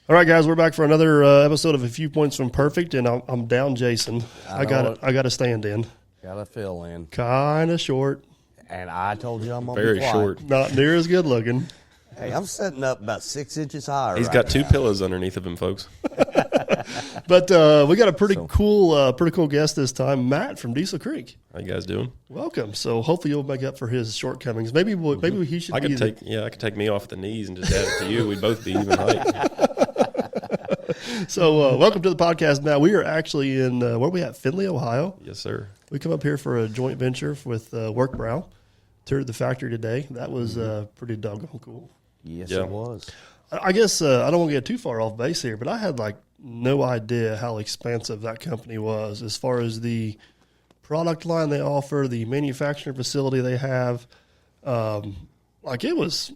All right, guys, we're back for another episode of A Few Points from Perfect, and I'm down Jason. I got to stand in. Got to fill in. Kind of short. And I told you I'm going to Very be quiet. short. Not near as good looking. Hey, I'm setting up about 6 inches higher. He's got two pillows underneath of him, folks. But we got a pretty cool guest this time, Matt from Diesel Creek. How you guys doing? Welcome. So hopefully you'll make up for his shortcomings. Maybe he should. I could take me off the knees and just add it to you. We'd both be even height. So welcome to the podcast, Matt. We are actually in where we at, Findlay, Ohio. Yes, sir. We come up here for a joint venture with Workbrow. Toured the factory today. That was pretty doggone cool. Yes, Yeah. it was. I guess I don't want to get too far off base here, but I had no idea how expansive that company was as far as the product line they offer, the manufacturing facility they have. It was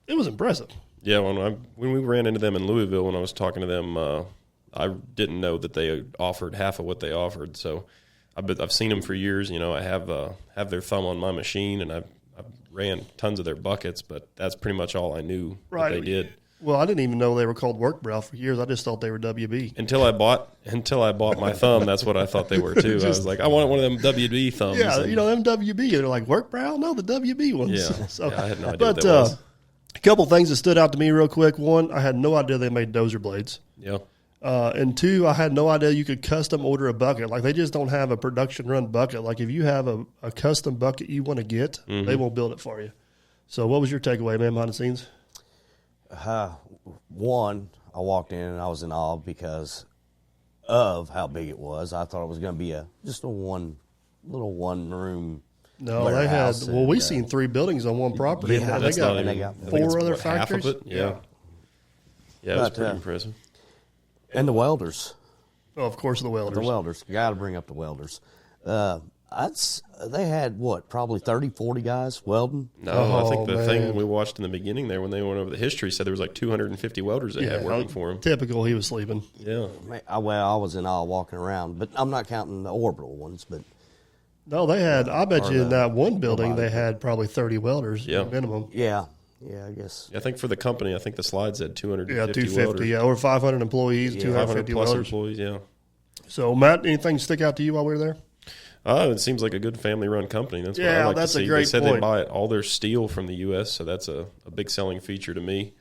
impressive. Yeah, when we ran into them in Louisville, when I was talking to them, I didn't know that they offered half of what they offered. So I've seen them for years. You know, I have their thumb on my machine, and I've ran tons of their buckets, but that's pretty much all I knew that they did. Well, I didn't even know they were called Workbrow for years. I just thought they were WB. Until I bought my thumb, that's what I thought they were too. I was like, I want one of them WB thumbs. Yeah, them WB. They're like Workbrow? No, the WB ones. Yeah, So, I had no idea but what that was. A couple things that stood out to me real quick. One, I had no idea they made dozer blades. Yeah. And two, I had no idea you could custom order a bucket. Like, they just don't have a production run bucket. Like, if you have a custom bucket you want to get, they won't build it for you. So what was your takeaway, man, behind the scenes? One, I walked in and I was in awe because of how big it was. I thought it was going to be just a one room. No, they had. Well, we seen 3 buildings on one property. Yeah, and they got 4 other factories. Half of it. Yeah. Yeah, it was pretty impressive. And the welders. Oh, of course, the welders. The welders. Got to bring up the welders. They had, probably 30, 40 guys welding? No, I think the thing we watched in the beginning there when they went over the history said there was like 250 welders they had working for him. Typical, he was sleeping. Yeah. I was in awe walking around, but I'm not counting the orbital ones. But No, they had, I bet you in that one building they had probably 30 welders minimum. Yeah, I guess. I think for the company, I think the slide said 250 Yeah, 250, welders. over 500 employees, 250 plus welders. employees, yeah. So, Matt, anything stick out to you while we were there? It seems like a good family-run company. That's what I like that's to see. A great they said point. they buy all their steel from the U.S., so that's a big selling feature to me.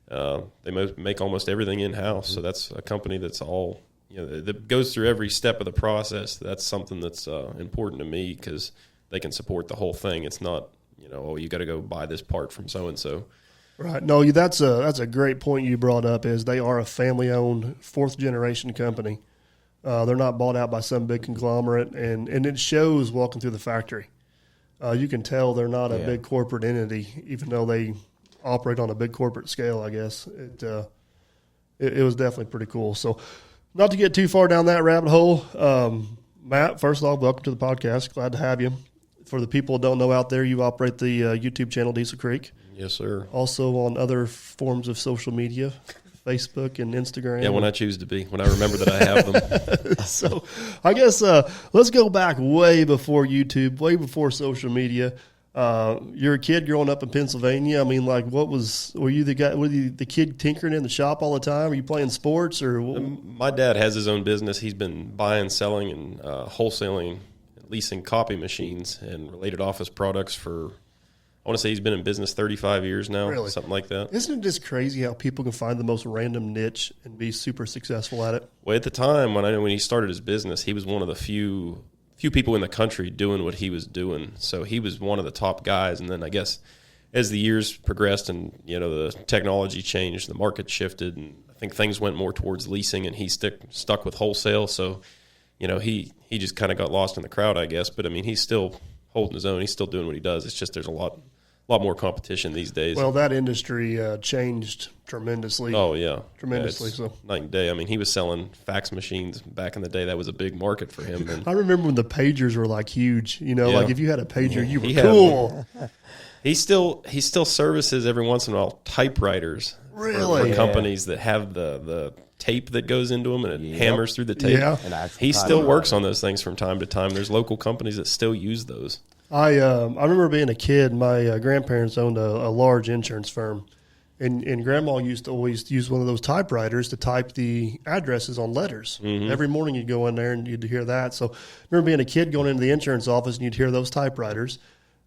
They make almost everything in-house, so that's a company that's all that goes through every step of the process. That's something that's important to me because they can support the whole thing. It's not you got to go buy this part from so and so. Right. No, that's a great point you brought up. Is they are a family-owned 4th-generation company. They're not bought out by some big conglomerate, and it shows walking through the factory. You can tell they're not a big corporate entity, even though they operate on a big corporate scale, I guess. It was definitely pretty cool. So not to get too far down that rabbit hole, Matt, first of all, welcome to the podcast. Glad to have you. For the people who don't know out there, you operate the YouTube channel Diesel Creek. Yes, sir. Also on other forms of social media, Facebook and Instagram. Yeah, when I choose to be, when I remember that I have them. So I guess let's go back way before YouTube, way before social media. You're a kid growing up in Pennsylvania. I mean, were you the guy? Were you the kid tinkering in the shop all the time? Are you playing sports or? My dad has his own business. He's been buying, selling, and wholesaling, leasing copy machines and related office products for. I want to say he's been in business 35 years now, Really? Something like that. Isn't it just crazy how people can find the most random niche and be super successful at it? Well, at the time when he started his business, he was one of the few people in the country doing what he was doing. So he was one of the top guys. And then I guess as the years progressed and the technology changed, the market shifted, and I think things went more towards leasing, and he stuck with wholesale. So he just kind of got lost in the crowd, I guess. But I mean, he's still holding his own. He's still doing what he does. It's just there's a lot more competition these days. Well, that industry changed tremendously. Oh, yeah. Tremendously. Yeah, so night and day. I mean, he was selling fax machines back in the day. That was a big market for him. And I remember when the pagers were huge. Like if you had a pager, you were He cool. he still services every once in a while typewriters Really? for companies that have the tape that goes into them and it hammers through the tape. Yeah. He still works on those things from time to time. There's local companies that still use those. I remember being a kid. My grandparents owned a large insurance firm, And Grandma used to always use one of those typewriters to type the addresses on letters. Every morning you'd go in there and you'd hear that. So I remember being a kid going into the insurance office and you'd hear those typewriters.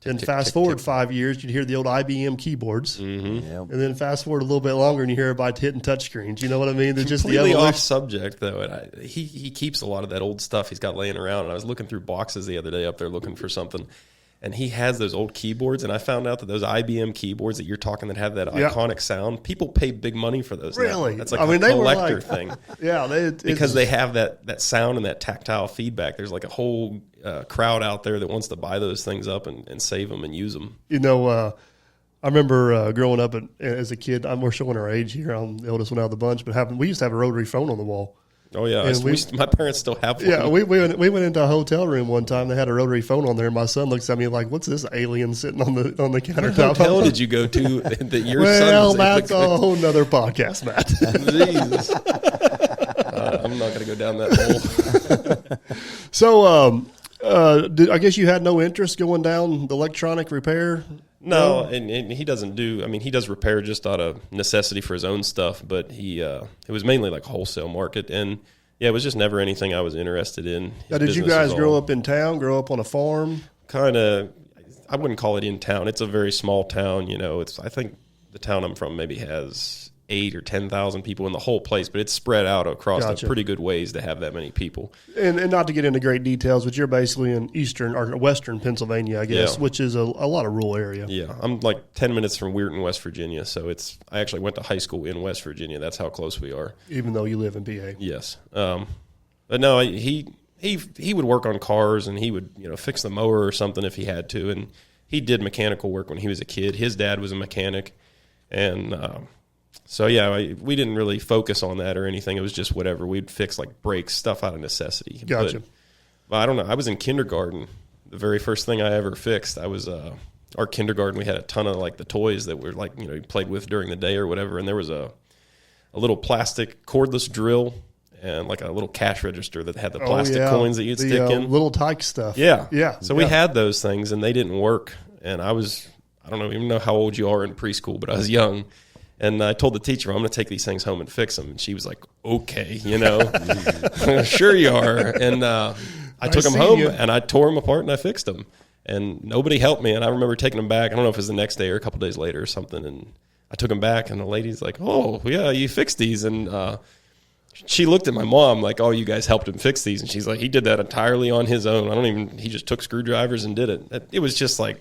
Then fast forward 5 years, you'd hear the old IBM keyboards. And then fast forward a little bit longer and you hear everybody hitting touchscreens. You know what I mean? They're just completely off subject, though. And he keeps a lot of that old stuff he's got laying around. And I was looking through boxes the other day up there looking for something. And he has those old keyboards, and I found out that those IBM keyboards that you're talking that have that iconic sound, people pay big money for those. Really? Now. That's like a collector thing. Yeah. Because they have that sound and that tactile feedback. There's like a whole crowd out there that wants to buy those things up and save them and use them. You know, I remember growing up as a kid, we're showing our age here. I'm the oldest one out of the bunch, but we used to have a rotary phone on the wall. Oh, yeah. My parents still have one. Yeah, we went into a hotel room one time. They had a rotary phone on there. And my son looks at me like, what's this alien sitting on the countertop? What hotel did you go to that your son Well, was that's a whole nother podcast, Matt. Jesus. I'm not going to go down that hole. So I guess you had no interest going down the electronic repair? No, and he doesn't do. I mean, he does repair just out of necessity for his own stuff, but it was mainly like wholesale market, and it was just never anything I was interested in. Now, did you guys grow up in town? Grow up on a farm? Kind of. I wouldn't call it in town. It's a very small town. I think the town I'm from maybe has 8,000 or 10,000 people in the whole place, but it's spread out across a pretty good ways to have that many people. And not to get into great details, but you're basically in eastern or western Pennsylvania, I guess, which is a lot of rural area. Yeah, I'm like 10 minutes from Weirton, West Virginia, so I actually went to high school in West Virginia. That's how close we are. Even though you live in PA. Yes. But no, he would work on cars, and he would fix the mower or something if he had to, and he did mechanical work when he was a kid. His dad was a mechanic, and so, we didn't really focus on that or anything. It was just whatever. We'd fix, like, brakes, stuff out of necessity. Gotcha. But I don't know. I was in kindergarten. The very first thing I ever fixed, I was our kindergarten. We had a ton of, like, the toys that were, like, you played with during the day or whatever. And there was a little plastic cordless drill and, like, a little cash register that had the plastic coins that you'd stick in. Little tyke stuff. Yeah. So we had those things, and they didn't work. And I don't even know how old you are in preschool, but I was young. And I told the teacher, I'm going to take these things home and fix them. And she was like, okay, sure you are. And I took them home, and I tore them apart, and I fixed them. And nobody helped me. And I remember taking them back. I don't know if it was the next day or a couple days later or something. And I took them back, and the lady's like, oh, yeah, you fixed these. And she looked at my mom like, oh, you guys helped him fix these. And she's like, he did that entirely on his own. He just took screwdrivers and did it. It was just like,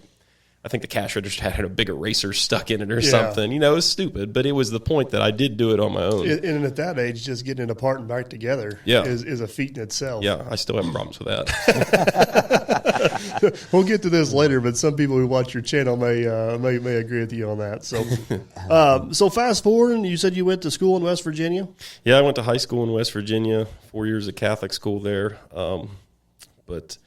I think the cash register had a big eraser stuck in it or something. It was stupid, but it was the point that I did do it on my own. And at that age, just getting it apart and back together is a feat in itself. Yeah, I still have problems with that. We'll get to this later, but some people who watch your channel may agree with you on that. So, so fast forward, and you said you went to school in West Virginia? Yeah, I went to high school in West Virginia, 4 years of Catholic school there, but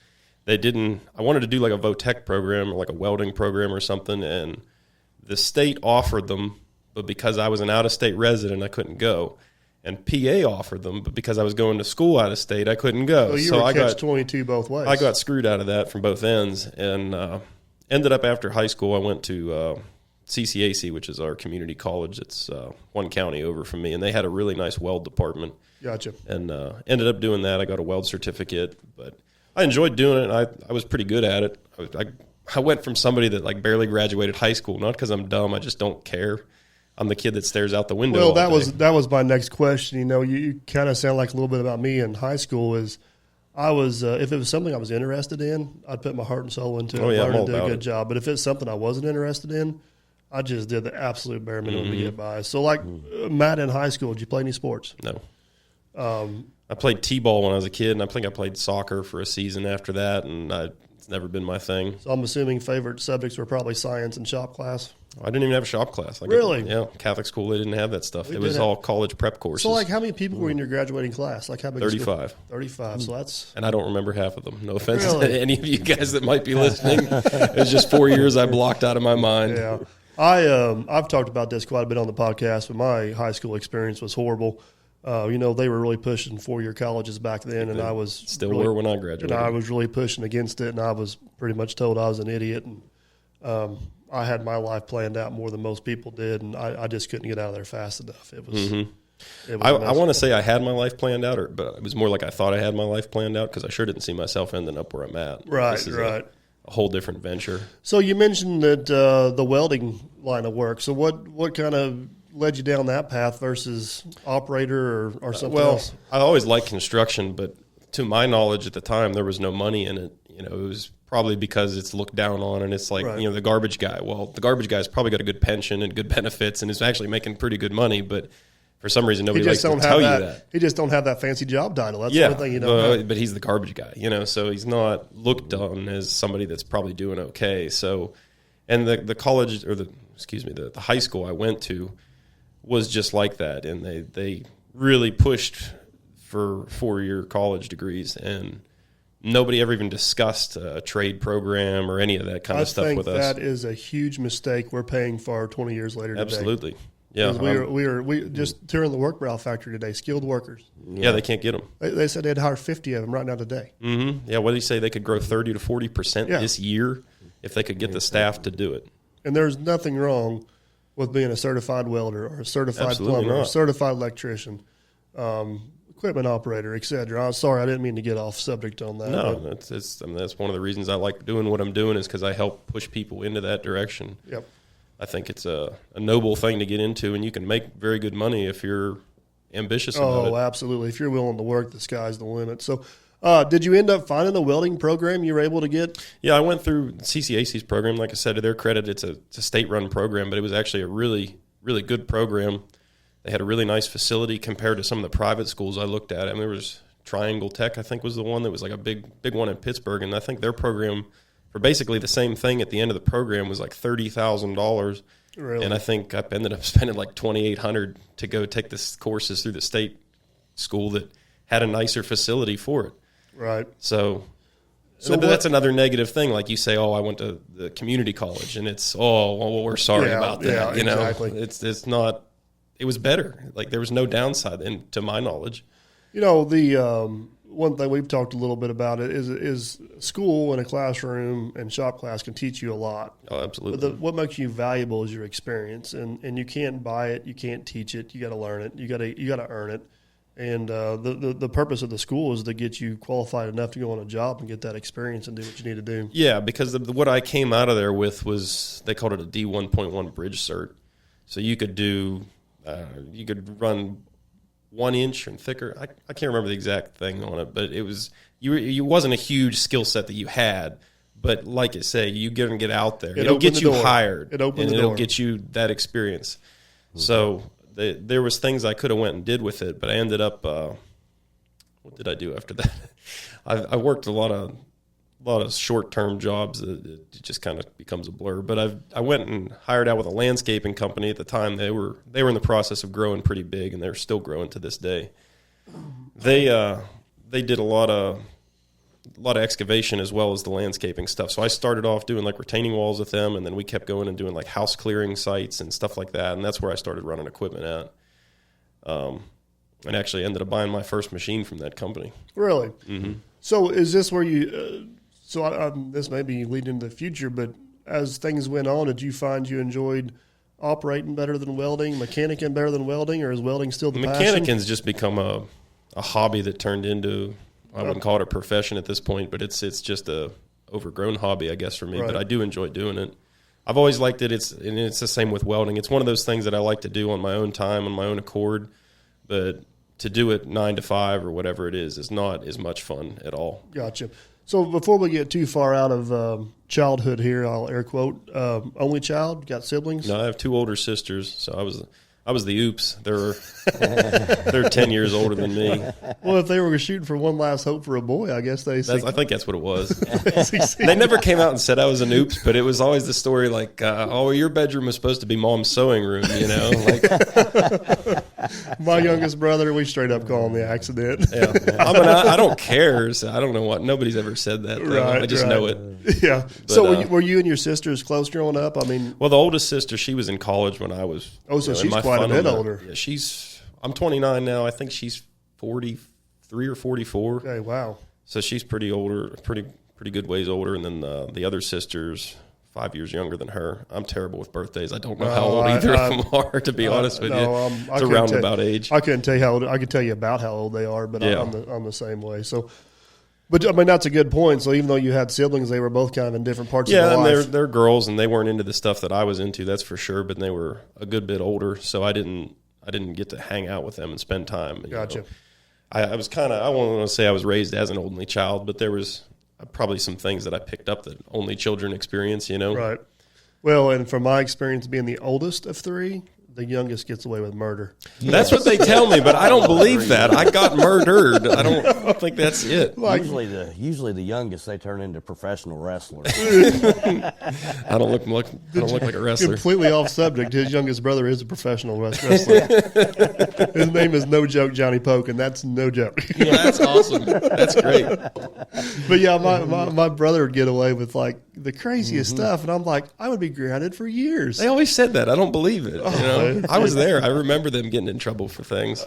they didn't. I wanted to do like a VOTEC program or like a welding program or something, and the state offered them, but because I was an out-of-state resident, I couldn't go. And PA offered them, but because I was going to school out of state, I couldn't go. So I got 22 both ways. I got screwed out of that from both ends, and ended up after high school, I went to CCAC, which is our community college. It's one county over from me, and they had a really nice weld department. Gotcha. And ended up doing that. I got a weld certificate, but I enjoyed doing it. I was pretty good at it. I went from somebody that like barely graduated high school, not because I'm dumb. I just don't care. I'm the kid that stares out the window. Well, that was my next question. You kind of sound like a little bit about me in high school. I was if it was something I was interested in, I'd put my heart and soul into it. Learn and do a good job. But if it's something I wasn't interested in, I just did the absolute bare minimum to get by. So, like Matt in high school, did you play any sports? No. I played t-ball when I was a kid, and I think I played soccer for a season after that, and it's never been my thing. So I'm assuming favorite subjects were probably science and shop class? I didn't even have a shop class. Really? Yeah, Catholic school, they didn't have that stuff. It was all college prep courses. So, like, how many people were in your graduating class? Like, how big? 35. 35, so that's... And I don't remember half of them. No offense to any of you guys that might be listening. It was just 4 years I blocked out of my mind. Yeah. I've talked about this quite a bit on the podcast, but my high school experience was horrible. They were really pushing four-year colleges back then, and I was were when I graduated. And I was really pushing against it, and I was pretty much told I was an idiot. And I had my life planned out more than most people did, and I just couldn't get out of there fast enough. It was. I want to say I had my life planned out, but it was more like I thought I had my life planned out because I sure didn't see myself ending up where I'm at. Right, This is right. A whole different venture. So you mentioned that the welding line of work. So what kind of led you down that path versus operator or something else? I always liked construction, but to my knowledge at the time, there was no money in it. You know, it was probably because it's looked down on, and it's like, Right. the garbage guy. Well, the garbage guy's probably got a good pension and good benefits and is actually making pretty good money, but for some reason nobody likes to tell you that. He just don't have that fancy job title. That's the only thing you don't have. But he's the garbage guy, so he's not looked on as somebody that's probably doing okay. So, and the college, or the high school I went to was just like that, and they really pushed for 4-year college degrees, and nobody ever even discussed a trade program or any of that kind of stuff with us. I think that is a huge mistake we're paying for 20 years later today. Absolutely. Yeah, we just touring the work brow factory today. Skilled workers. Yeah, they can't get them. They said they'd hire 50 of them right now today. Mm-hmm. Yeah, what did he say? They could grow 30 to 40% this year if they could get the staff to do it. And there's nothing wrong with being a certified welder or a certified plumber or a certified electrician, equipment operator, etc. I'm sorry, I didn't mean to get off subject on that. No, that's one of the reasons I like doing what I'm doing is because I help push people into that direction. Yep. I think it's a noble thing to get into, and you can make very good money if you're ambitious about it. Oh, absolutely. If you're willing to work, the sky's the limit. So did you end up finding a welding program you were able to get? Yeah, I went through CCAC's program. Like I said, to their credit, it's a state-run program, but it was actually a really, really good program. They had a really nice facility compared to some of the private schools I looked at. I mean, there was Triangle Tech, I think, was the one that was like a big one in Pittsburgh, and I think their program – for basically the same thing at the end of the program was like $30,000. Really? And I think I ended up spending like $2,800 to go take this courses through the state school that had a nicer facility for it. Right. So that's another negative thing. Like you say, I went to the community college, and it's, we're sorry about that. Yeah, exactly. It's not, it was better. Like there was no downside, and to my knowledge. The one thing we've talked a little bit about it is school and a classroom and shop class can teach you a lot. Oh, absolutely. But what makes you valuable is your experience, and you can't buy it, you can't teach it. You got to learn it. You got to earn it. And the purpose of the school is to get you qualified enough to go on a job and get that experience and do what you need to do. Yeah, because what I came out of there with was they called it a D1.1 bridge cert. So you could do you could run 1 inch and thicker. I can't remember the exact thing on it, but it was you wasn't a huge skill set that you had. But like you say, you get out there. It'll get you hired. It'll get you that experience. Mm-hmm. So there was things I could have went and did with it, but I ended up. What did I do after that? I worked a lot of short-term jobs. It just kind of becomes a blur. But I went and hired out with a landscaping company at the time. They were in the process of growing pretty big, and they're still growing to this day. They did a lot of excavation as well as the landscaping stuff. So I started off doing like retaining walls with them, and then we kept going and doing like house clearing sites and stuff like that. And that's where I started running equipment at. And actually ended up buying my first machine from that company. Really? Mm-hmm. So is this where you? This may be leading into the future, but as things went on, did you find you enjoyed operating better than welding, mechanicing better than welding, or is welding still the passion? Mechanicing's just become a hobby that turned into, I wouldn't call it a profession at this point, but it's just a overgrown hobby, I guess, for me. Right. But I do enjoy doing it. I've always liked it. It's the same with welding. It's one of those things that I like to do on my own time, on my own accord, but to do it 9 to 5 or whatever it is not as much fun at all. Gotcha. So before we get too far out of childhood here, I'll air quote, only child, got siblings? No, I have 2 older sisters, so I was the oops. They're 10 years older than me. Well, if they were shooting for one last hope for a boy, I guess I think that's what it was. They never came out and said I was an oops, but it was always the story like, your bedroom was supposed to be mom's sewing room, Like, my youngest brother, we straight up call him the accident. Yeah. I don't care. So I don't know what. Nobody's ever said that. Right, I just know it. Yeah. But, so were you and your sisters close growing up? I mean, well, the oldest sister, she was in college when I was. Oh, so she's quite a bit older. Yeah, I'm 29 now. I think she's 43 or 44. Okay, wow. So she's pretty older, pretty good ways older, and then the other sister's 5 years younger than her. I'm terrible with birthdays. I don't know how old either of them are, to be honest with you. It's a roundabout age. I couldn't tell you how old. I could tell you about how old they are, but I'm the same way. So, but I mean, that's a good point. So even though you had siblings, they were both kind of in different parts of their life. Yeah, and they're girls, and they weren't into the stuff that I was into, that's for sure, but they were a good bit older, so I didn't get to hang out with them and spend time. Gotcha. I was kind of, I won't want to say I was raised as an only child, but there was probably some things that I picked up that only children experience, Right. Well, and from my experience being the oldest of three, the youngest gets away with murder. That's what they tell me, but I don't believe that. I got murdered. I don't think that's it. Usually the youngest, they turn into professional wrestlers. I don't look like a wrestler. Completely off subject. His youngest brother is a professional wrestler. His name is No Joke Johnny Poke, and that's no joke. Yeah, that's awesome. That's great. But yeah, my brother would get away with like the craziest stuff, and I'm like, I would be grounded for years. They always said that. I don't believe it. I was there. I remember them getting in trouble for things.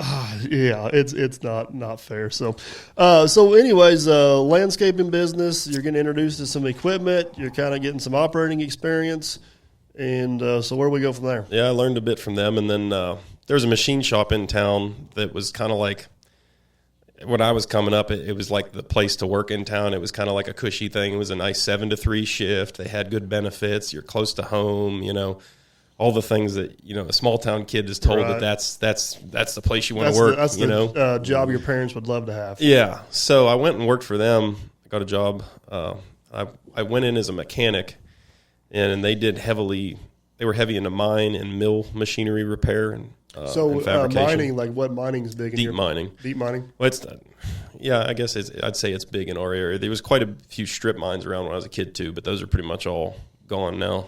Yeah, it's not fair. So, anyways, landscaping business. You're getting introduced to some equipment. You're kind of getting some operating experience, and so where do we go from there? Yeah, I learned a bit from them, and then there was a machine shop in town that was kind of like, when I was coming up, it was like the place to work in town. It was kind of like a cushy thing. It was a nice 7 to 3 shift. They had good benefits. You're close to home. All the things that a small town kid is told that's the place you want to work. That's the job your parents would love to have. Yeah. So I went and worked for them. I got a job. I went in as a mechanic, and they were heavy into mine and mill machinery repair and fabrication. Mining, like what mining is big in deep mining. Deep mining. Well, I guess I'd say it's big in our area. There was quite a few strip mines around when I was a kid too, but those are pretty much all gone now.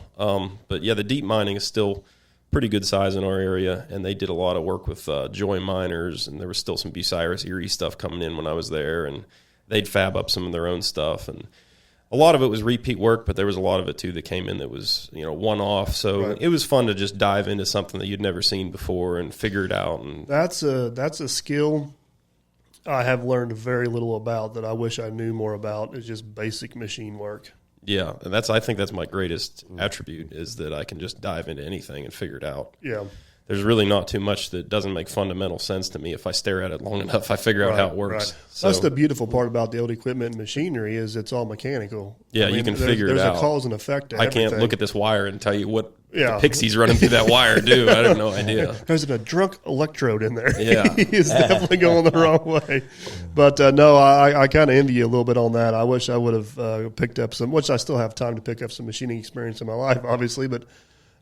But yeah, the deep mining is still pretty good size in our area, and they did a lot of work with Joy Miners, and there was still some Bucyrus Erie stuff coming in when I was there, and they'd fab up some of their own stuff, and a lot of it was repeat work, but there was a lot of it too that came in that was one-off. So It was fun to just dive into something that you'd never seen before and figure it out. And that's a skill I have learned very little about that I wish I knew more about. Is just basic machine work. Yeah, and I think that's my greatest attribute, is that I can just dive into anything and figure it out. Yeah. There's really not too much that doesn't make fundamental sense to me. If I stare at it long enough, I figure out how it works. Right. So, that's the beautiful part about the old equipment and machinery, is it's all mechanical. Yeah, you can figure it out. There's a cause and effect to everything. I can't look at this wire and tell you what the pixies running through that wire do. I have no idea. There's a drunk electrode in there. Yeah. He's definitely going the wrong way. But no, I kind of envy you a little bit on that. I wish I would have picked up some, which I still have time to pick up some machining experience in my life, obviously, but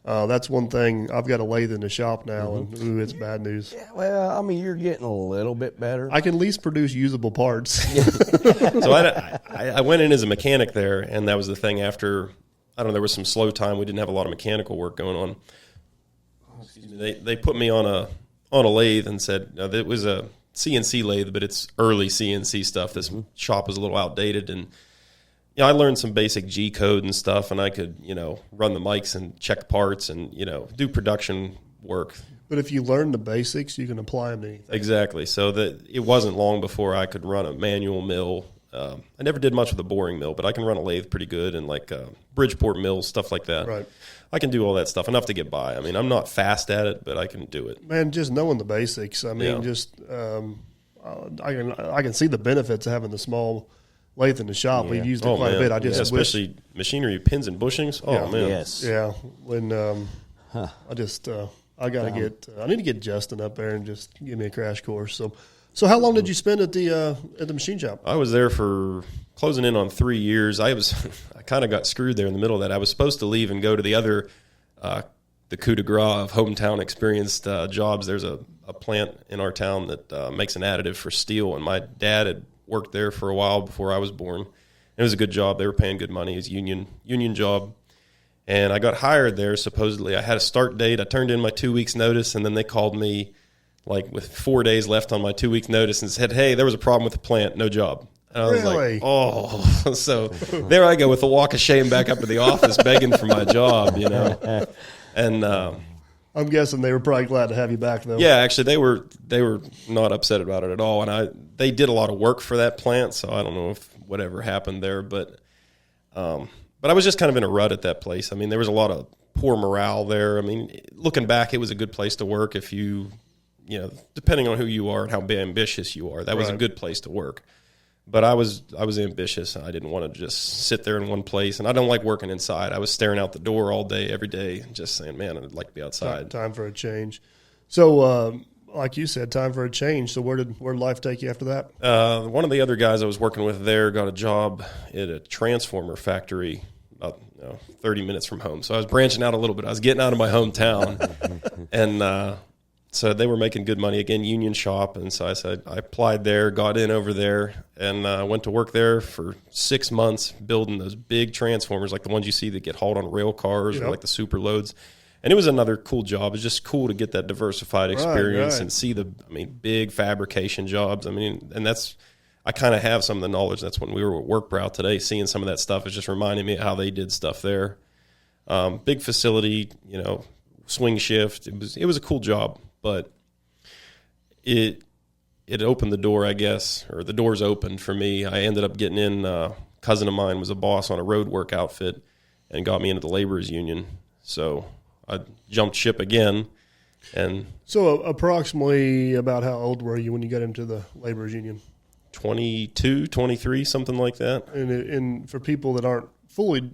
that's one thing. I've got a lathe in the shop now, and it's bad news. Yeah, well, I mean, you're getting a little bit better. I can at least produce usable parts. So I went in as a mechanic there, and that was the thing after, there was some slow time. We didn't have a lot of mechanical work going on. Excuse me. They put me on a lathe and said, it was a CNC lathe, but it's early CNC stuff. This shop was a little outdated, and I learned some basic G code and stuff, and I could, run the mics and check parts and, do production work. But if you learn the basics, you can apply them to anything. Exactly. So that it wasn't long before I could run a manual mill. I never did much with a boring mill, but I can run a lathe pretty good, and like Bridgeport mills, stuff like that. Right. I can do all that stuff, enough to get by. I mean, I'm not fast at it, but I can do it. Man, just knowing the basics. I mean, I can see the benefits of having the small lathe in the shop. We've used it quite a bit. I just especially machinery, pins and bushings. Oh man, yes, yeah. When I need to get Justin up there and just give me a crash course. So how long did you spend at the machine shop? I was there for closing in on 3 years. I kind of got screwed there in the middle of that. I was supposed to leave and go to the other, the coup de grace of hometown experienced jobs. There's a plant in our town that makes an additive for steel, and my dad had worked there for a while before I was born. It was a good job. They were paying good money. It was a union job. And I got hired there, supposedly. I had a start date. I turned in my 2 weeks' notice, and then they called me like with 4 days left on my 2 weeks' notice and said, hey, there was a problem with the plant, no job. And I was like, oh. So there I go with a walk of shame back up to the office begging for my job, And I'm guessing they were probably glad to have you back, though. Yeah, actually, they were not upset about it at all, and they did a lot of work for that plant, so I don't know if whatever happened there, but but I was just kind of in a rut at that place. I mean, there was a lot of poor morale there. I mean, looking back, it was a good place to work if you depending on who you are and how ambitious you are. That was a good place to work. But I was ambitious, and I didn't want to just sit there in one place. And I don't like working inside. I was staring out the door all day, every day, and just saying, man, I'd like to be outside. Time for a change. So, like you said, time for a change. So where did life take you after that? One of the other guys I was working with there got a job at a transformer factory about 30 minutes from home. So I was branching out a little bit. I was getting out of my hometown. And so they were making good money, again, union shop. And so I said, I applied there, got in over there, and went to work there for 6 months building those big transformers, like the ones you see that get hauled on rail cars or like the super loads. And it was another cool job. It's just cool to get that diversified experience and see big fabrication jobs. I mean, and I kind of have some of the knowledge. That's when we were at WorkBrow today, seeing some of that stuff is just reminding me of how they did stuff there. Big facility, swing shift. It was a cool job. But it opened the door, I guess, or the doors opened for me. I ended up getting in. A cousin of mine was a boss on a road work outfit and got me into the laborers union. So I jumped ship again. And so approximately about how old were you when you got into the laborers union? 22, 23, something like that. And for people that aren't fully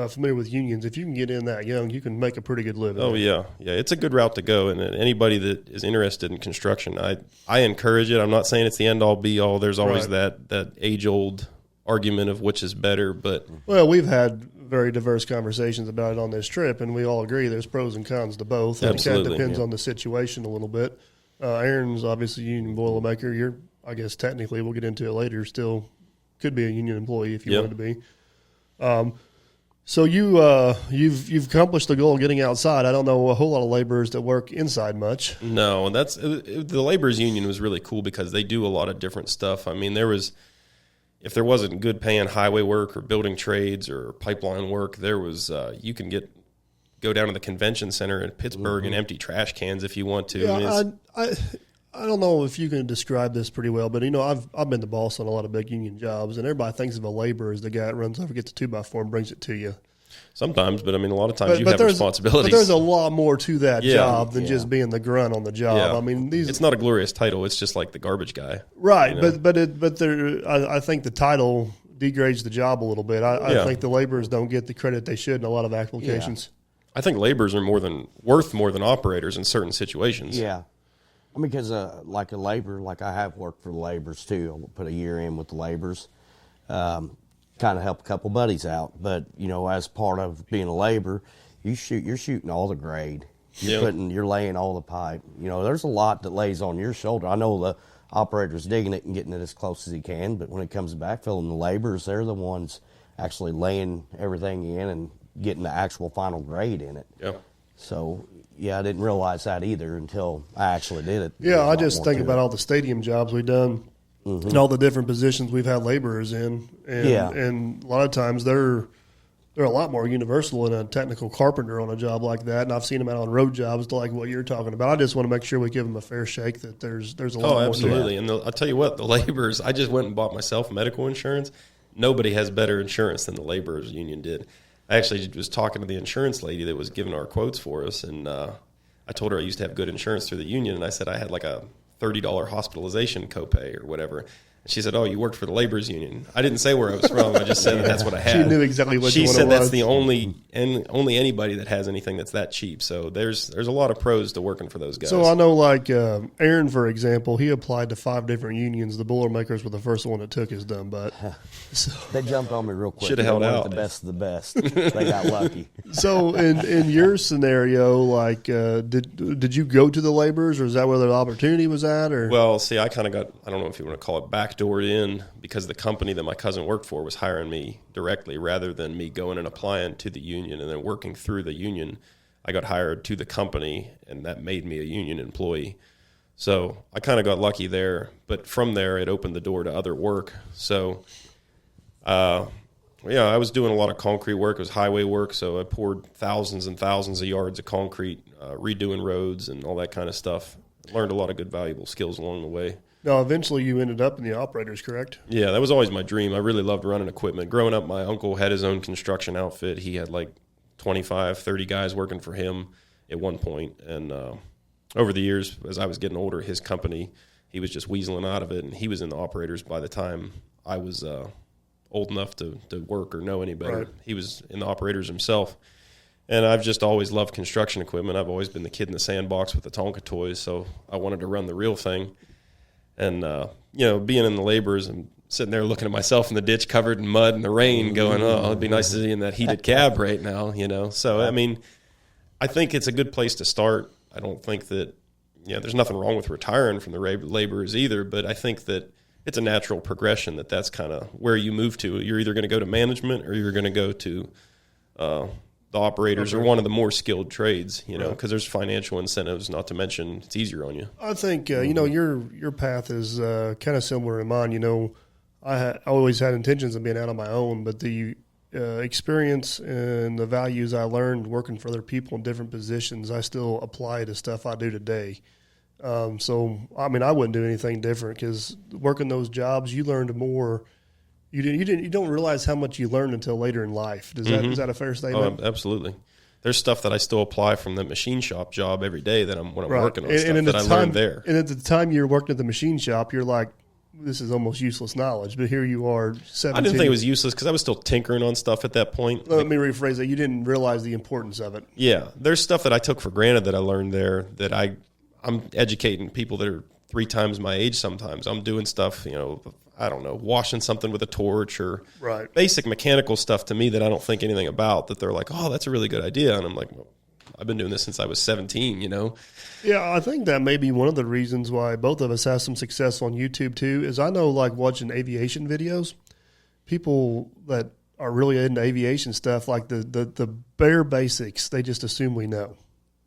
familiar with unions, if you can get in that young, you can make a pretty good living. Oh, yeah. It's a good route to go. And anybody that is interested in construction, I encourage it. I'm not saying it's the end-all, be-all. There's always that age-old argument of which is better. But well, we've had very diverse conversations about it on this trip, and we all agree there's pros and cons to both. And absolutely. It kind of depends on the situation a little bit. Aaron's obviously a union boilermaker. You're, I guess technically, we'll get into it later, still could be a union employee if you wanted to be. So you've accomplished the goal of getting outside. I don't know a whole lot of laborers that work inside much. No, and the laborers union was really cool because they do a lot of different stuff. I mean, if there wasn't good paying highway work or building trades or pipeline work, there was you can go down to the convention center in Pittsburgh and empty trash cans if you want to. Yeah, I don't know if you can describe this pretty well, but I've been the boss on a lot of big union jobs, and everybody thinks of a laborer as the guy that runs over, gets a 2x4 and brings it to you. Sometimes, but I mean, a lot of times you have responsibilities. But there's a lot more to that job than just being the grunt on the job. Yeah. I mean, it's not a glorious title. It's just like the garbage guy, right? I think the title degrades the job a little bit. I think the laborers don't get the credit they should in a lot of applications. Yeah. I think laborers are worth more than operators in certain situations. Yeah. I mean, because like a laborer, like I have worked for the laborers too. I put a year in with the laborers, kind of help a couple buddies out. But as part of being a laborer, you're shooting all the grade. You're laying all the pipe. There's a lot that lays on your shoulder. I know the operator's digging it and getting it as close as he can, but when it comes back, filling the laborers, they're the ones actually laying everything in and getting the actual final grade in it. Yeah. So. Yeah, I didn't realize that either until I actually did it. Yeah, I just think about all the stadium jobs we've done and all the different positions we've had laborers in. And a lot of times they're a lot more universal than a technical carpenter on a job like that. And I've seen them out on road jobs like what you're talking about. I just want to make sure we give them a fair shake that there's a lot more. Oh, absolutely. And I'll tell you what, the laborers, I just went and bought myself medical insurance. Nobody has better insurance than the laborers union did. I actually was talking to the insurance lady that was giving our quotes for us, and I told her I used to have good insurance through the union, and I said I had like a $30 hospitalization copay or whatever. She said, "Oh, you worked for the laborers union." I didn't say where I was from. I just said that's what I had. She knew exactly what she one said. It was. That's the only anybody that has anything that's that cheap. So there's a lot of pros to working for those guys. So I know, like Aaron, for example, he applied to 5 different unions. The Boilermakers were the first one that took his dumb butt. So. They jumped on me real quick. Should have held out. The best of the best. They got lucky. So in your scenario, like, did you go to the laborers, or is that where the opportunity was at? Or well, see, I kind of got, I don't know if you want to call it backdoored in, because the company that my cousin worked for was hiring me directly rather than me going and applying to the union and then working through the union. I got hired to the company, and that made me a union employee. So I kind of got lucky there, but from there it opened the door to other work. So, I was doing a lot of concrete work. It was highway work, so I poured thousands and thousands of yards of concrete, redoing roads and all that kind of stuff. Learned a lot of good, valuable skills along the way. Now, eventually you ended up in the operators, correct? Yeah, that was always my dream. I really loved running equipment. Growing up, my uncle had his own construction outfit. He had like 25, 30 guys working for him at one point. And over the years, as I was getting older, his company, he was just weaseling out of it, and he was in the operators by the time I was old enough to work or know any better. Right. He was in the operators himself. And I've just always loved construction equipment. I've always been the kid in the sandbox with the Tonka toys, so I wanted to run the real thing. And, being in the laborers and sitting there looking at myself in the ditch covered in mud and the rain going, oh, it'd be nice to be in that heated cab right now, So, I mean, I think it's a good place to start. I don't think that, there's nothing wrong with retiring from the laborers either, but I think that it's a natural progression that's kind of where you move to. You're either going to go to management or you're going to go to the operators or one of the more skilled trades, because there's financial incentives, not to mention it's easier on you. I think, your path is kind of similar to mine. I always had intentions of being out on my own, but the experience and the values I learned working for other people in different positions, I still apply to stuff I do today. So, I mean, I wouldn't do anything different because working those jobs, you learned more. You don't realize how much you learn until later in life. Is that a fair statement? Oh, absolutely. There's stuff that I still apply from the machine shop job every day when I'm working on stuff that I learned there. And at the time you're working at the machine shop, you're like, this is almost useless knowledge. But here you are, 17. I didn't think it was useless because I was still tinkering on stuff at that point. Let me rephrase that. You didn't realize the importance of it. Yeah. There's stuff that I took for granted that I learned there that I'm educating people that are 3 times my age sometimes. I'm doing stuff, I don't know, washing something with a torch or basic mechanical stuff to me that I don't think anything about, that they're like, oh, that's a really good idea. And I'm like, well, I've been doing this since I was 17, Yeah, I think that may be one of the reasons why both of us have some success on YouTube too, is I know like watching aviation videos, people that are really into aviation stuff, like the bare basics, they just assume we know,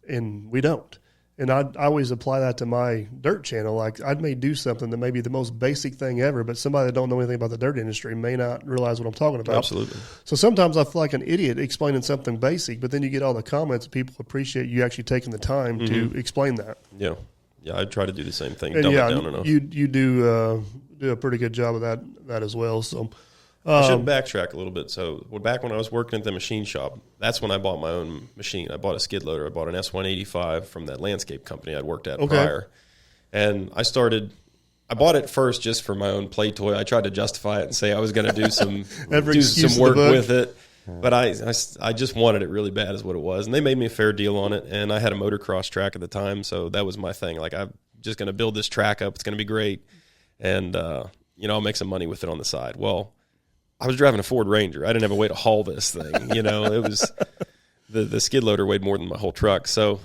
and we don't. And I always apply that to my dirt channel. Like I may do something that may be the most basic thing ever, but somebody that don't know anything about the dirt industry may not realize what I'm talking about. Absolutely. So sometimes I feel like an idiot explaining something basic, but then you get all the comments and people appreciate you actually taking the time to explain that. Yeah. Yeah, I try to do the same thing, and dumb it down enough. You do a pretty good job of that as well. So I should backtrack a little bit. So back when I was working at the machine shop, that's when I bought my own machine. I bought a skid loader. I bought an S185 from that landscape company I'd worked at prior. And I bought it first just for my own play toy. I tried to justify it and say I was going to do some work with it. But I just wanted it really bad is what it was. And they made me a fair deal on it. And I had a motocross track at the time, so that was my thing. Like, I'm just going to build this track up. It's going to be great. And, I'll make some money with it on the side. Well, I was driving a Ford Ranger. I didn't have a way to haul this thing. It was the skid loader weighed more than my whole truck. So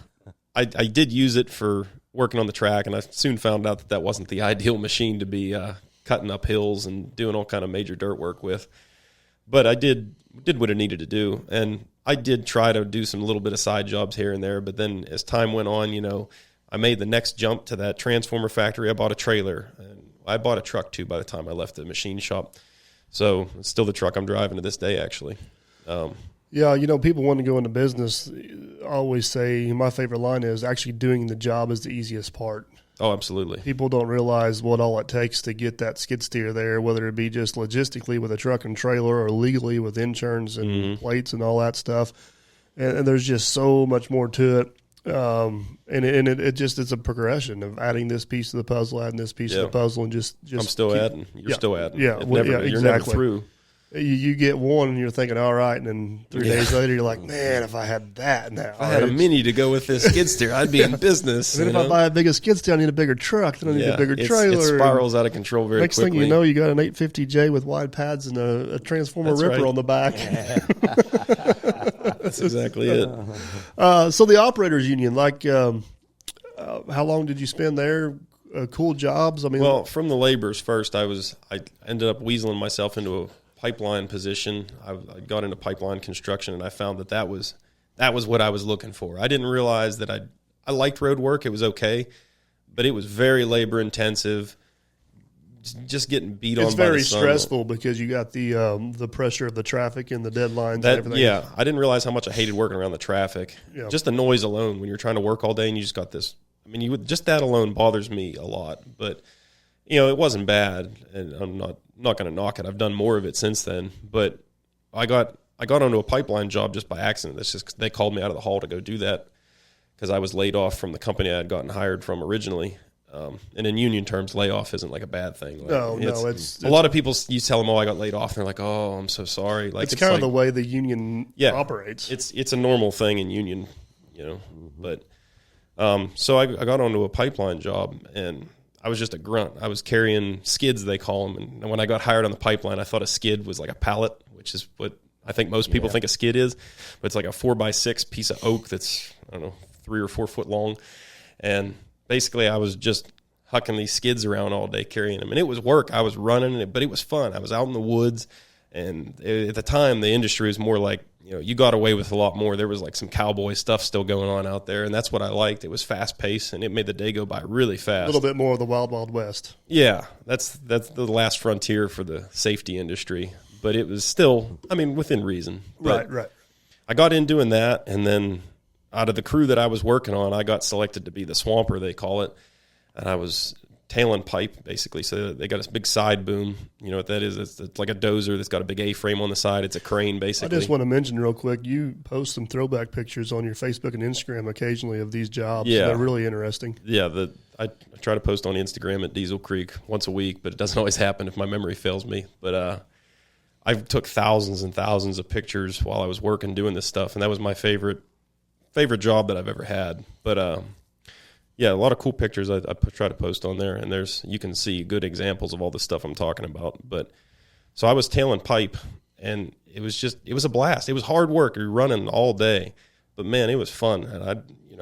I did use it for working on the track, and I soon found out that wasn't the ideal machine to be cutting up hills and doing all kind of major dirt work with. But I did what it needed to do, and I did try to do some little bit of side jobs here and there. But then as time went on, I made the next jump to that transformer factory. I bought a trailer, and I bought a truck too by the time I left the machine shop. So it's still the truck I'm driving to this day, actually. People want to go into business. I always say my favorite line is actually doing the job is the easiest part. Oh, absolutely. People don't realize what all it takes to get that skid steer there, whether it be just logistically with a truck and trailer or legally with insurance and plates and all that stuff. And there's just so much more to it. It's a progression of adding this piece of the puzzle, adding this piece of the puzzle, and just I'm still adding. You're still adding. Yeah, exactly. You're never through. You get one and you're thinking, all right, and then 3 days later you're like, man, if I had that now. If I had a Mini to go with this skid steer, I'd be in business. And then if I buy a bigger skid steer, I need a bigger truck, then I need a bigger trailer. It spirals out of control very quickly. Next thing you know, you got an 850J with wide pads and a transformer ripper on the back. Yeah. That's exactly it. So the operators union, how long did you spend there? Cool jobs? I mean, well, from the laborers first, I ended up weaseling myself into a pipeline position. I got into pipeline construction, and I found that was what I was looking for. I didn't realize that I liked road work. It was okay, but it was very labor intensive. Just getting beat on by the sun. It's very stressful because you got the pressure of the traffic and the deadlines and everything. Yeah, I didn't realize how much I hated working around the traffic. Yeah. Just the noise alone when you're trying to work all day and you just got this I mean, just that alone bothers me a lot. But it wasn't bad, and I'm not going to knock it. I've done more of it since then. But I got onto a pipeline job just by accident. That's just they called me out of the hall to go do that because I was laid off from the company I had gotten hired from originally. And in union terms, layoff isn't like a bad thing. Like, it's a lot of people. You tell them, "Oh, I got laid off," and they're like, "Oh, I'm so sorry." Like it's kind of the way the union operates. It's a normal thing in union, But so I got onto a pipeline job, and I was just a grunt. I was carrying skids, they call them. And when I got hired on the pipeline, I thought a skid was like a pallet, which is what I think most people think a skid is. But it's like a 4x6 piece of oak that's 3 or 4 foot long, and basically, I was just hucking these skids around all day, carrying them. And it was work. I was running, but it was fun. I was out in the woods. And at the time, the industry was more like, you got away with a lot more. There was like some cowboy stuff still going on out there. And that's what I liked. It was fast paced, and it made the day go by really fast. A little bit more of the Wild Wild West. Yeah, that's the last frontier for the safety industry. But it was still, within reason. But Right. I got in doing that, and then out of the crew that I was working on, I got selected to be the swamper, they call it. And I was tailing pipe, basically. So they got this big side boom. You know what that is? It's like a dozer that's got a big A-frame on the side. It's a crane, basically. I just want to mention real quick, you post some throwback pictures on your Facebook and Instagram occasionally of these jobs. Yeah. They're really interesting. Yeah, I try to post on Instagram at Diesel Creek once a week, but it doesn't always happen if my memory fails me. But I took thousands and thousands of pictures while I was working doing this stuff, and that was my favorite job that I've ever had. But a lot of cool pictures I try to post on there, and you can see good examples of all the stuff I'm talking about. But so I was tailing pipe, and it was a blast. It was hard work. You're running all day, but man, it was fun. And I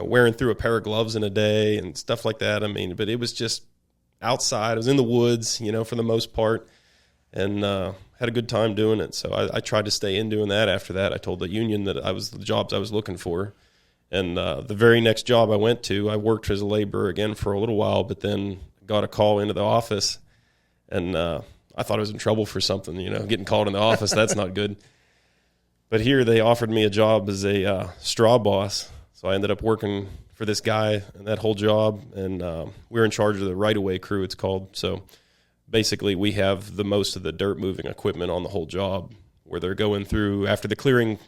wearing through a pair of gloves in a day and stuff like that. But it was just outside. I was in the woods, for the most part, and had a good time doing it. So I tried to stay in doing that. After that, I told the union that I was the jobs I was looking for. And the very next job I went to, I worked as a laborer again for a little while, but then got a call into the office, and I thought I was in trouble for something, getting called in the office. That's not good. But here they offered me a job as a straw boss, so I ended up working for this guy and that whole job, and we were in charge of the right-of-way crew, it's called. So basically we have the most of the dirt-moving equipment on the whole job, where they're going through after the clearing.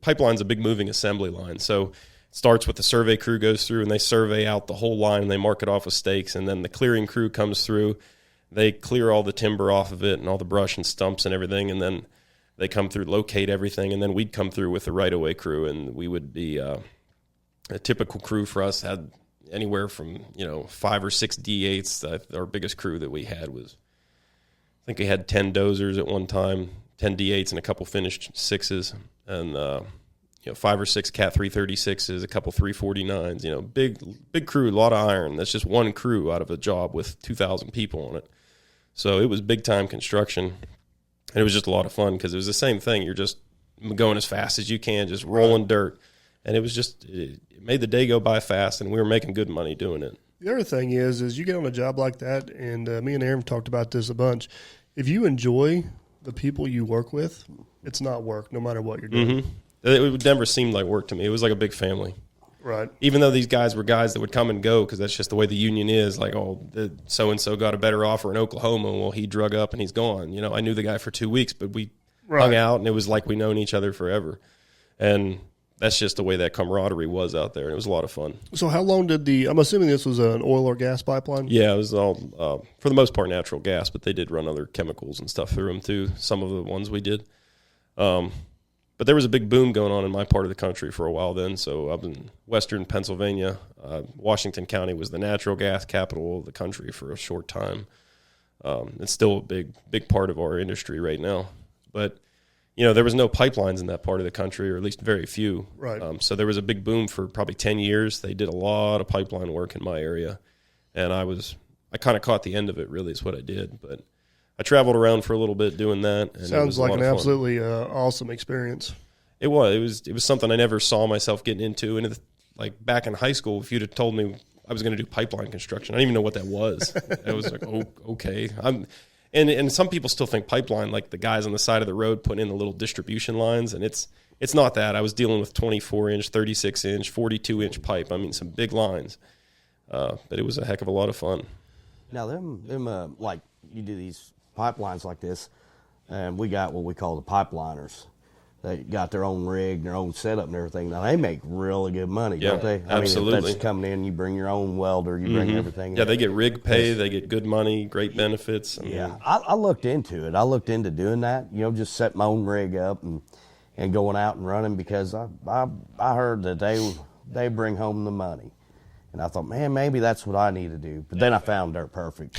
Pipeline's a big moving assembly line, so it starts with the survey crew goes through, and they survey out the whole line, and they mark it off with stakes, and then the clearing crew comes through. They clear all the timber off of it and all the brush and stumps and everything, and then they come through, locate everything, and then we'd come through with the right-of-way crew, and we would be a typical crew for us had anywhere from 5 or 6 D8s. Our biggest crew that we had was, I think we had 10 dozers at one time, 10 D8s, and a couple finished 6s. And 5 or 6 Cat 336s, a couple 349s. Big crew, a lot of iron. That's just one crew out of a job with 2,000 people on it. So it was big time construction, and it was just a lot of fun because it was the same thing. You're just going as fast as you can, just rolling dirt, and it made the day go by fast, and we were making good money doing it. The other thing is you get on a job like that, and me and Aaron talked about this a bunch. If you enjoy the people you work with, it's not work, no matter what you're doing. Mm-hmm. It would never seem like work to me. It was like a big family. Right. Even though these guys were guys that would come and go because that's just the way the union is. Like, so-and-so got a better offer in Oklahoma. Well, he drug up and he's gone. I knew the guy for 2 weeks, but we hung out, and it was like we known each other forever. And that's just the way that camaraderie was out there. And it was a lot of fun. So how long I'm assuming this was an oil or gas pipeline? Yeah, it was all, for the most part, natural gas, but they did run other chemicals and stuff through them too, some of the ones we did. But there was a big boom going on in my part of the country for a while then. So up in western Pennsylvania, Washington County was the natural gas capital of the country for a short time. It's still a big part of our industry right now. But, there was no pipelines in that part of the country, or at least very few. Right. So there was a big boom for probably 10 years. They did a lot of pipeline work in my area. And I kind of caught the end of it, really, is what I did. But I traveled around for a little bit doing that. And sounds like an absolutely awesome experience. It was something I never saw myself getting into. And back in high school, if you'd have told me I was going to do pipeline construction, I didn't even know what that was. I was like, oh, okay. And some people still think pipeline, like the guys on the side of the road putting in the little distribution lines, and it's not that. I was dealing with 24-inch, 36-inch, 42-inch pipe. Some big lines. But it was a heck of a lot of fun. Now, them like you do these pipelines like this, and we got what we call the pipeliners. They got their own rig, their own setup and everything. Now, they make really good money, don't they? Absolutely. I mean, if that's coming in, you bring your own welder, you bring everything. Yeah, they get rig pay, they get good money, great benefits. I looked into it. I looked into doing that, just set my own rig up and going out and running, because I heard that they bring home the money. And I thought, man, maybe that's what I need to do. But then I found Dirt Perfect.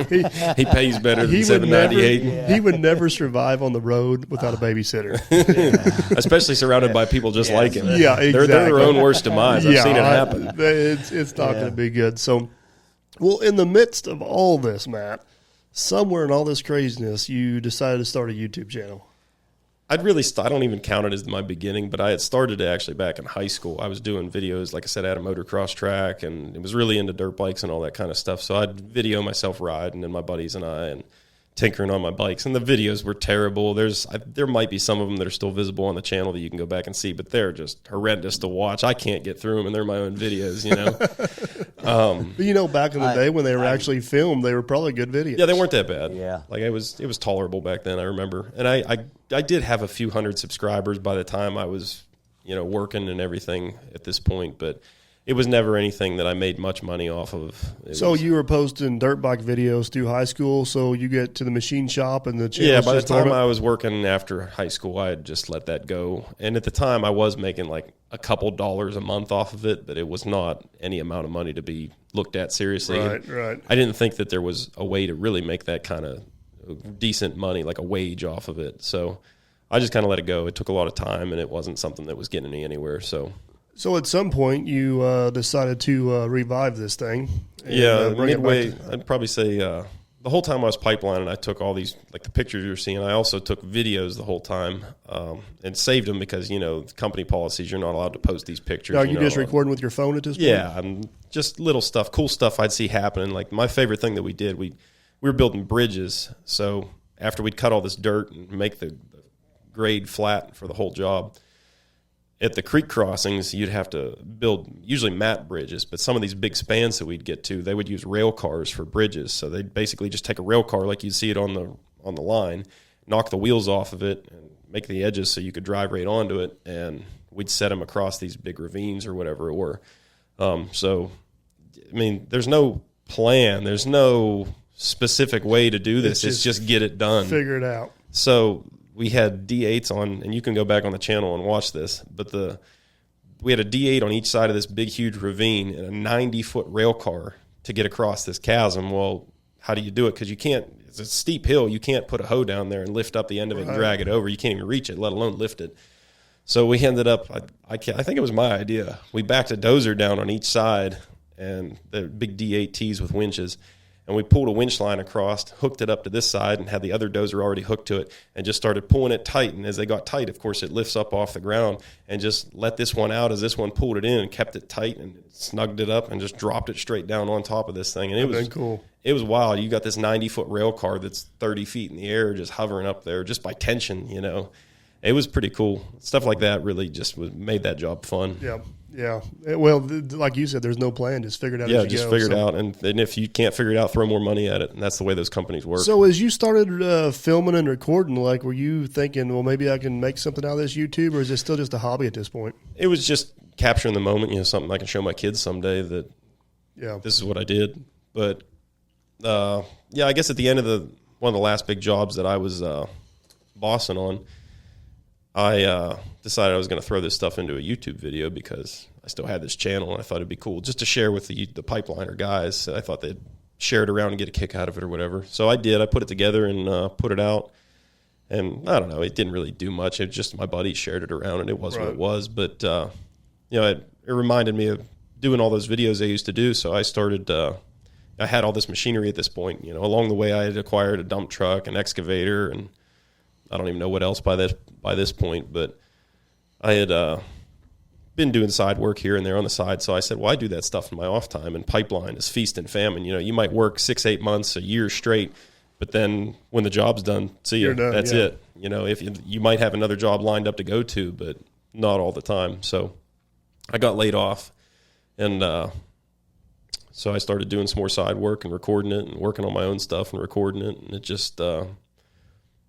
He pays better than $7.98. He would never survive on the road without a babysitter. Especially surrounded by people just like him. Yeah, exactly. They're their own worst demise. I've seen it happen. It's not going to be good. So, well, in the midst of all this, Matt, somewhere in all this craziness, you decided to start a YouTube channel. I don't even count it as my beginning, but I had started it actually back in high school. I was doing videos, like I said, I had a motocross track, and it was really into dirt bikes and all that kind of stuff. So I'd video myself riding, and my buddies and I, and tinkering on my bikes. And the videos were terrible. There might be some of them that are still visible on the channel that you can go back and see, but they're just horrendous to watch. I can't get through them, and they're my own videos, But back in the day when they were actually filmed, they were probably good videos. Yeah, they weren't that bad. Yeah. Like it was tolerable back then, I remember. And I did have a few hundred subscribers by the time I was, working and everything at this point, but it was never anything that I made much money off of. You were posting dirt bike videos through high school, so you get to the machine shop and the channel. Yeah, by the time I was working after high school, I had just let that go. And at the time, I was making like a couple dollars a month off of it, but it was not any amount of money to be looked at seriously. Right. I didn't think that there was a way to really make that kind of decent money, like a wage off of it. So I just kind of let it go. It took a lot of time, and it wasn't something that was getting me anywhere. So at some point, you decided to revive this thing. And, midway, I'd probably say the whole time I was pipelining, I took all these, like the pictures you're seeing. I also took videos the whole time and saved them because, company policies, you're not allowed to post these pictures. Are you just recording with your phone at this point? Yeah, just little stuff, cool stuff I'd see happening. Like my favorite thing that we did, we were building bridges. So after we'd cut all this dirt and make the grade flat for the whole job, at the creek crossings, you'd have to build usually mat bridges, but some of these big spans that we'd get to, they would use rail cars for bridges. So they'd basically just take a rail car like you'd see it on the line, knock the wheels off of it, and make the edges so you could drive right onto it, and we'd set them across these big ravines or whatever it were. There's no plan. There's no specific way to do this. It's just get it done. Figure it out. So we had D8s on, and you can go back on the channel and watch this, but we had a D8 on each side of this big, huge ravine and a 90-foot rail car to get across this chasm. Well, how do you do it? Because it's a steep hill. You can't put a hoe down there and lift up the end of it and drag it over. You can't even reach it, let alone lift it. So we ended up, I think it was my idea. We backed a dozer down on each side, and the big D8Ts with winches, and we pulled a winch line across, hooked it up to this side, and had the other dozer already hooked to it, and just started pulling it tight. And as they got tight, of course, it lifts up off the ground, and just let this one out as this one pulled it in and kept it tight and snugged it up and just dropped it straight down on top of this thing. And it was cool. It was wild. You got this 90-foot rail car that's 30 feet in the air just hovering up there just by tension, It was pretty cool. Stuff like that really just made that job fun. Yeah. Well, like you said, there's no plan. Just figure it out. Yeah, just figure it out. And if you can't figure it out, throw more money at it. And that's the way those companies work. So as you started filming and recording, were you thinking, well, maybe I can make something out of this YouTube, or is it still just a hobby at this point? It was just capturing the moment, something I can show my kids someday that this is what I did. But, I guess at the end of one of the last big jobs that I was bossing on, I decided I was going to throw this stuff into a YouTube video because I still had this channel, and I thought it'd be cool just to share with the pipeliner guys. I thought they'd share it around and get a kick out of it or whatever. So I did. I put it together and put it out. And I don't know, it didn't really do much. It just my buddies shared it around, and it was what it was. But, it reminded me of doing all those videos I used to do. So I started I had all this machinery at this point. Along the way I had acquired a dump truck, an excavator, and I don't even know what else by this point, but I had been doing side work here and there on the side. So I said, well, I do that stuff in my off time, and pipeline is feast and famine. You might work 6-8 months, a year straight, but then when the job's done, see you. That's it. If you might have another job lined up to go to, but not all the time. So I got laid off, and So I started doing some more side work and recording it and working on my own stuff and recording it. And it just, I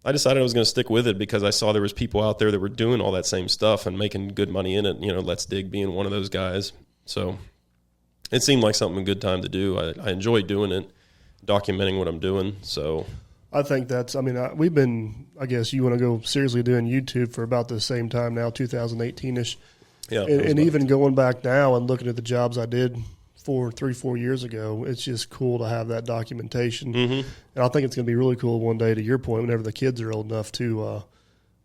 decided I was going to stick with it because I saw there was people out there that were doing all that same stuff and making good money in it. You know, Let's Dig being one of those guys. So it seemed like something a good time to do. I enjoy doing it, documenting what I'm doing. So I think that's, we've been, I guess you want to go seriously doing YouTube for about the same time now, 2018-ish. yeah. And even going back now and looking at the jobs I did 3-4 years ago, it's just cool to have that documentation. Mm-hmm. And I think it's going to be really cool one day, to your point, whenever the kids are old enough to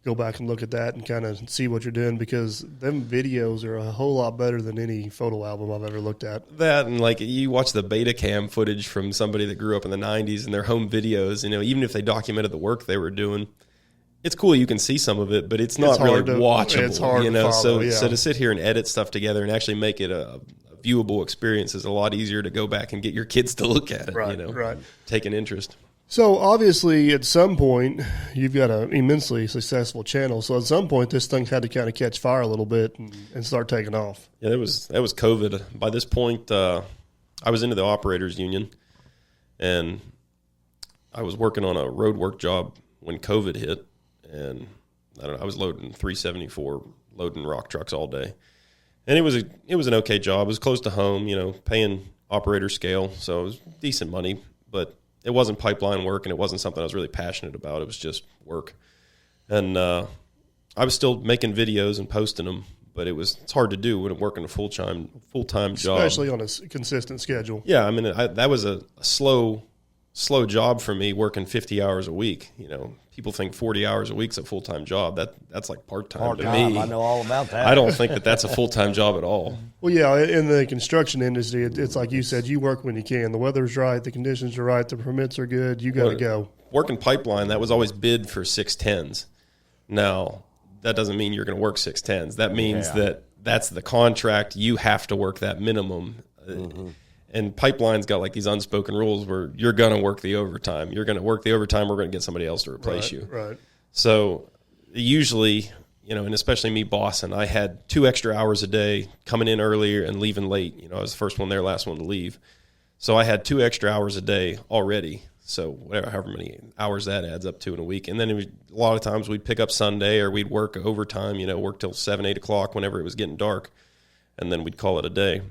go back and look at that and kind of see what you're doing, because them videos are a whole lot better than any photo album I've ever looked at. That, and like you watch the Betacam footage from somebody that grew up in the 90s and their home videos, you know, even if they documented the work they were doing, it's cool you can see some of it, but it's not really watchable. It's hard you know, to follow, so to sit here and edit stuff together and actually make it a viewable experience is a lot easier to go back and get your kids to look at it, right, you know, right. take an interest. So obviously at some point you've got an immensely successful channel. So at some point this thing had to kind of catch fire a little bit and start taking off. Yeah, that was COVID. By this point, I was into the operators union, and I was working on a road work job when COVID hit, and I was loading 374, loading rock trucks all day. And it was an okay job. It was close to home, you know, paying operator scale, so it was decent money, but it wasn't pipeline work, and it wasn't something I was really passionate about. It was just work. And I was still making videos and posting them, but it's hard to do when I'm working a full-time job. Especially on a consistent schedule. Yeah, I mean, that was a slow job for me, working 50 hours a week. You know, people think 40 hours a week's a full-time job. That's like part-time to me. I know all about that. I don't think that's a full-time job at all. Well, yeah, in the construction industry, it's like you said, you work when you can. The weather's right, the conditions are right, the permits are good, you got to go. Working pipeline, that was always bid for 610s. Now, that doesn't mean you're going to work 610s. That means that's the contract. You have to work that minimum. Mm-hmm. And pipeline's got like these unspoken rules where you're going to work the overtime. You're going to work the overtime. We're going to get somebody else to replace you. Right. So usually, you know, and especially me bossing, I had 2 extra hours a day coming in earlier and leaving late. You know, I was the first one there, last one to leave. So I had 2 extra hours a day already. So however many hours that adds up to in a week. And then a lot of times we'd pick up Sunday, or we'd work overtime, you know, work till 7, 8 o'clock whenever it was getting dark. And then we'd call it a day.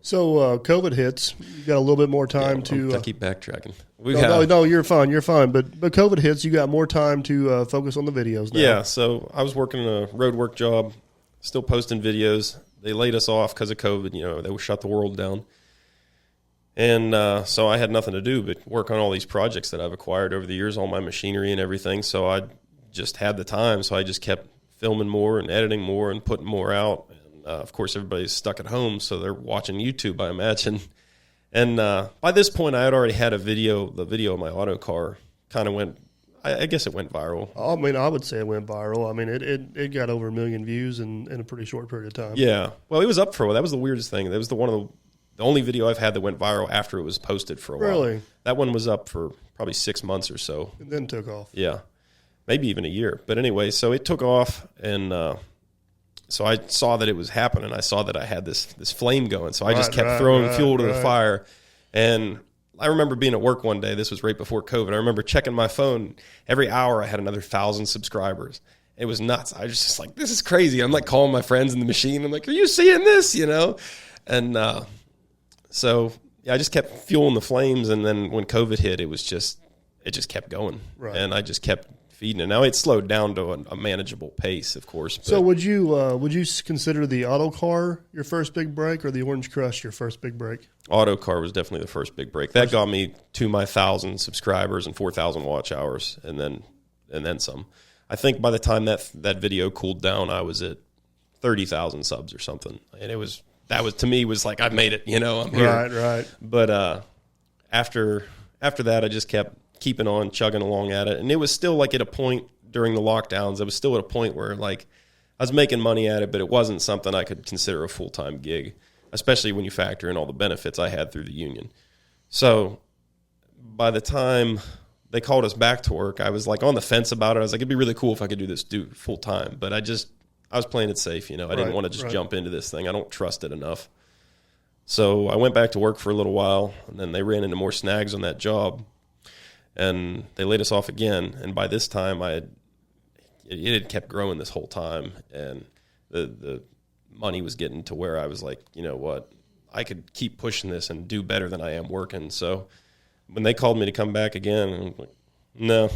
So COVID hits. You got a little bit more time to. I keep backtracking. No, you're fine. You're fine. But COVID hits. You got more time to focus on the videos now. Yeah. So I was working a road work job, still posting videos. They laid us off because of COVID. You know, they shut the world down, and so I had nothing to do but work on all these projects that I've acquired over the years, all my machinery and everything. So I just had the time. So I just kept filming more and editing more and putting more out. Of course, everybody's stuck at home, so they're watching YouTube, I imagine. And by this point, I had already had the video of my auto car kind of went, I guess it went viral. I mean, I would say it went viral. I mean, it got over 1 million views in a pretty short period of time. Yeah. Well, it was up for a while. That was the weirdest thing. That was the only video I've had that went viral after it was posted for a while. Really? That one was up for probably 6 months or so. And then took off. Yeah. Maybe even a year. But anyway, so it took off, and so I saw that it was happening. I saw that I had this flame going. So I just kept throwing fuel to the fire. And I remember being at work one day. This was right before COVID. I remember checking my phone. Every hour I had another 1,000 subscribers. It was nuts. I was just like, this is crazy. I'm like calling my friends in the machine. I'm like, are you seeing this? You know? And so yeah, I just kept fueling the flames. And then when COVID hit, it just kept going. Right. And I just kept feeding it. Now it's slowed down to a manageable pace, of course. But. So would you consider the auto car your first big break, or the Orange Crush your first big break? Auto car was definitely the first big break. That got me to my 1,000 subscribers and 4,000 watch hours, and then some. I think by the time that video cooled down, I was at 30,000 subs or something, and that was to me was like, I've made it. You know, I'm here. Right. But after that, I just kept keeping on chugging along at it. And it was still like at a point during the lockdowns, I was still at a point where like I was making money at it, but it wasn't something I could consider a full-time gig, especially when you factor in all the benefits I had through the union. So by the time they called us back to work, I was like on the fence about it. I was like, it'd be really cool if I could do this full-time, but I was playing it safe. You know, I didn't want to just jump into this thing. I don't trust it enough. So I went back to work for a little while, and then they ran into more snags on that job, and they laid us off again. And by this time, it had kept growing this whole time, and the money was getting to where I was like, you know what, I could keep pushing this and do better than I am working. So when they called me to come back again, I'm like, no.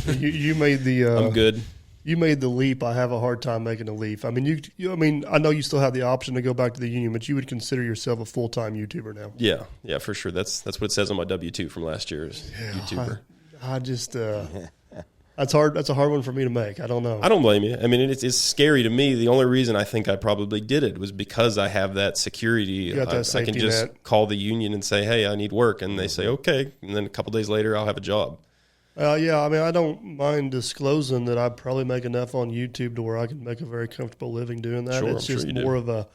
You made the I'm good. You made the leap. I have a hard time making the leap. I mean, I mean, I know you still have the option to go back to the union, but you would consider yourself a full-time YouTuber now. Yeah, for sure. That's what it says on my W-2 from last year's YouTuber. I just that's hard. That's a hard one for me to make. I don't know. I don't blame you. I mean, it's scary to me. The only reason I think I probably did it was because I have that security. You got that I safety can just net. call the union and say, hey, I need work. And they say, okay. And then a couple days later, I'll have a job. Yeah, I mean, I don't mind disclosing that I probably make enough on YouTube to where I can make a very comfortable living doing that. Sure, it's I'm just sure you more do. of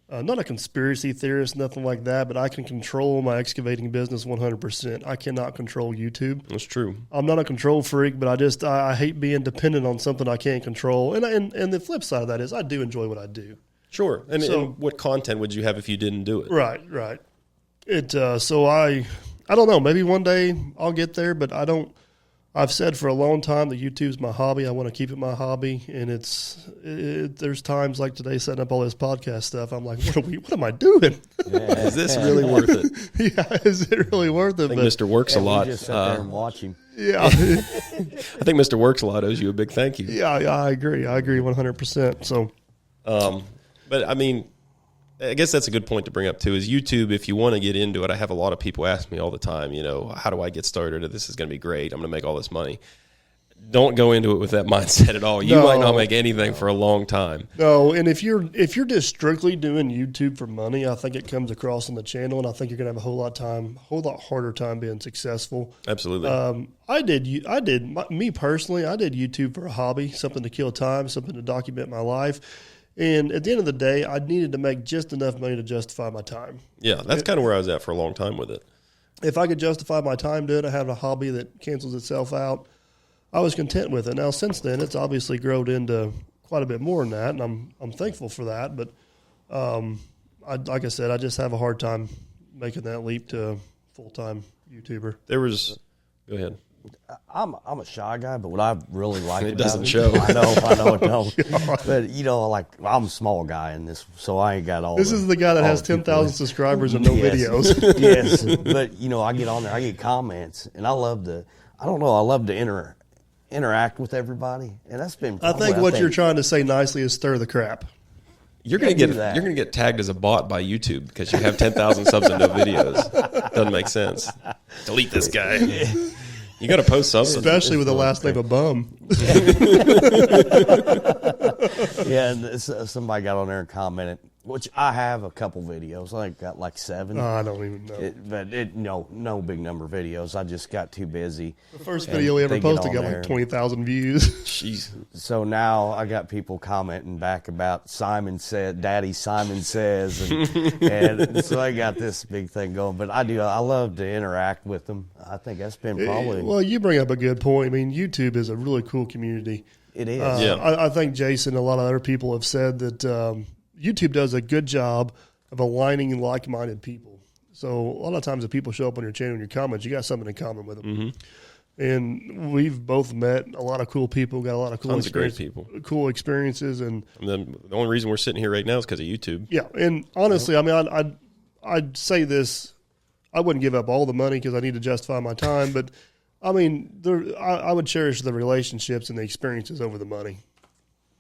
a, not a conspiracy theorist, nothing like that, but I can control my excavating business 100%. I cannot control YouTube. That's true. I'm not a control freak, but I hate being dependent on something I can't control. And the flip side of that is I do enjoy what I do. Sure. And So- what content would you have if you didn't do it? Right. So I don't know. Maybe one day I'll get there, but I don't. I've said for a long time that YouTube's my hobby. I want to keep it my hobby, and there's times like today setting up all this podcast stuff. I'm like, what am I doing? Is this really worth it? Yeah, is it really worth it? I think Mr. Works a lot. Just sit there and watch him. Yeah, I think Mr. Works a lot owes you a big thank you. yeah, I agree 100%. So But I mean, I guess that's a good point to bring up too. Is YouTube? If you want to get into it, I have a lot of people ask me all the time. You know, how do I get started? This is going to be great. I'm going to make all this money. Don't go into it with that mindset at all. You might not make anything for a long time. no, and if you're just strictly doing YouTube for money, I think it comes across on the channel, and I think you're gonna have a whole lot harder time being successful. Absolutely. Me personally, I did YouTube for a hobby, something to kill time, something to document my life. And at the end of the day, I needed to make just enough money to justify my time. Yeah, that's kind of where I was at for a long time with it. If I could justify my time doing it, I have a hobby that cancels itself out, I was content with it. Now, since then, it's obviously grown into quite a bit more than that, and I'm thankful for that. But like I said, I just have a hard time making that leap to full-time YouTuber. Go ahead. I'm a shy guy, but what I really like It about doesn't it- show. I know it don't. But you know, like I'm a small guy in this, so I ain't got all. This is the guy that all has the people 10,000 in. subscribers and no Yes. videos. Yes, but you know, I get on there, I get comments, and I love to interact with everybody, and that's been. I think what you're trying to say nicely is stir the crap. You're gonna do get that. you're gonna get tagged as a bot by YouTube because you have 10,000 subs and no videos. Doesn't make sense. Delete this guy. You got to post something. Especially with the last name of Bum. Yeah, and somebody got on there and commented, which I have a couple videos. I got like 7. I don't even know. No big number of videos. I just got too busy. The first video we ever they get posted on got there. like 20,000 views. Jeez. So now I got people commenting back about Daddy Simon says, and so I got this big thing going. But I love to interact with them. I think that's been probably Well, you bring up a good point. I mean, YouTube is a really cool community. it is. Yeah. I think Jason and a lot of other people have said that YouTube does a good job of aligning like-minded people. So a lot of times if people show up on your channel and your comments, you got something in common with them. Mm-hmm. And we've both met a lot of cool people, got a lot of cool Tons of great experience- people. cool experiences, and And then the only reason we're sitting here right now is because of YouTube. yeah. And honestly, I mean, I'd say this: I wouldn't give up all the money because I need to justify my time, but I mean, I would cherish the relationships and the experiences over the money.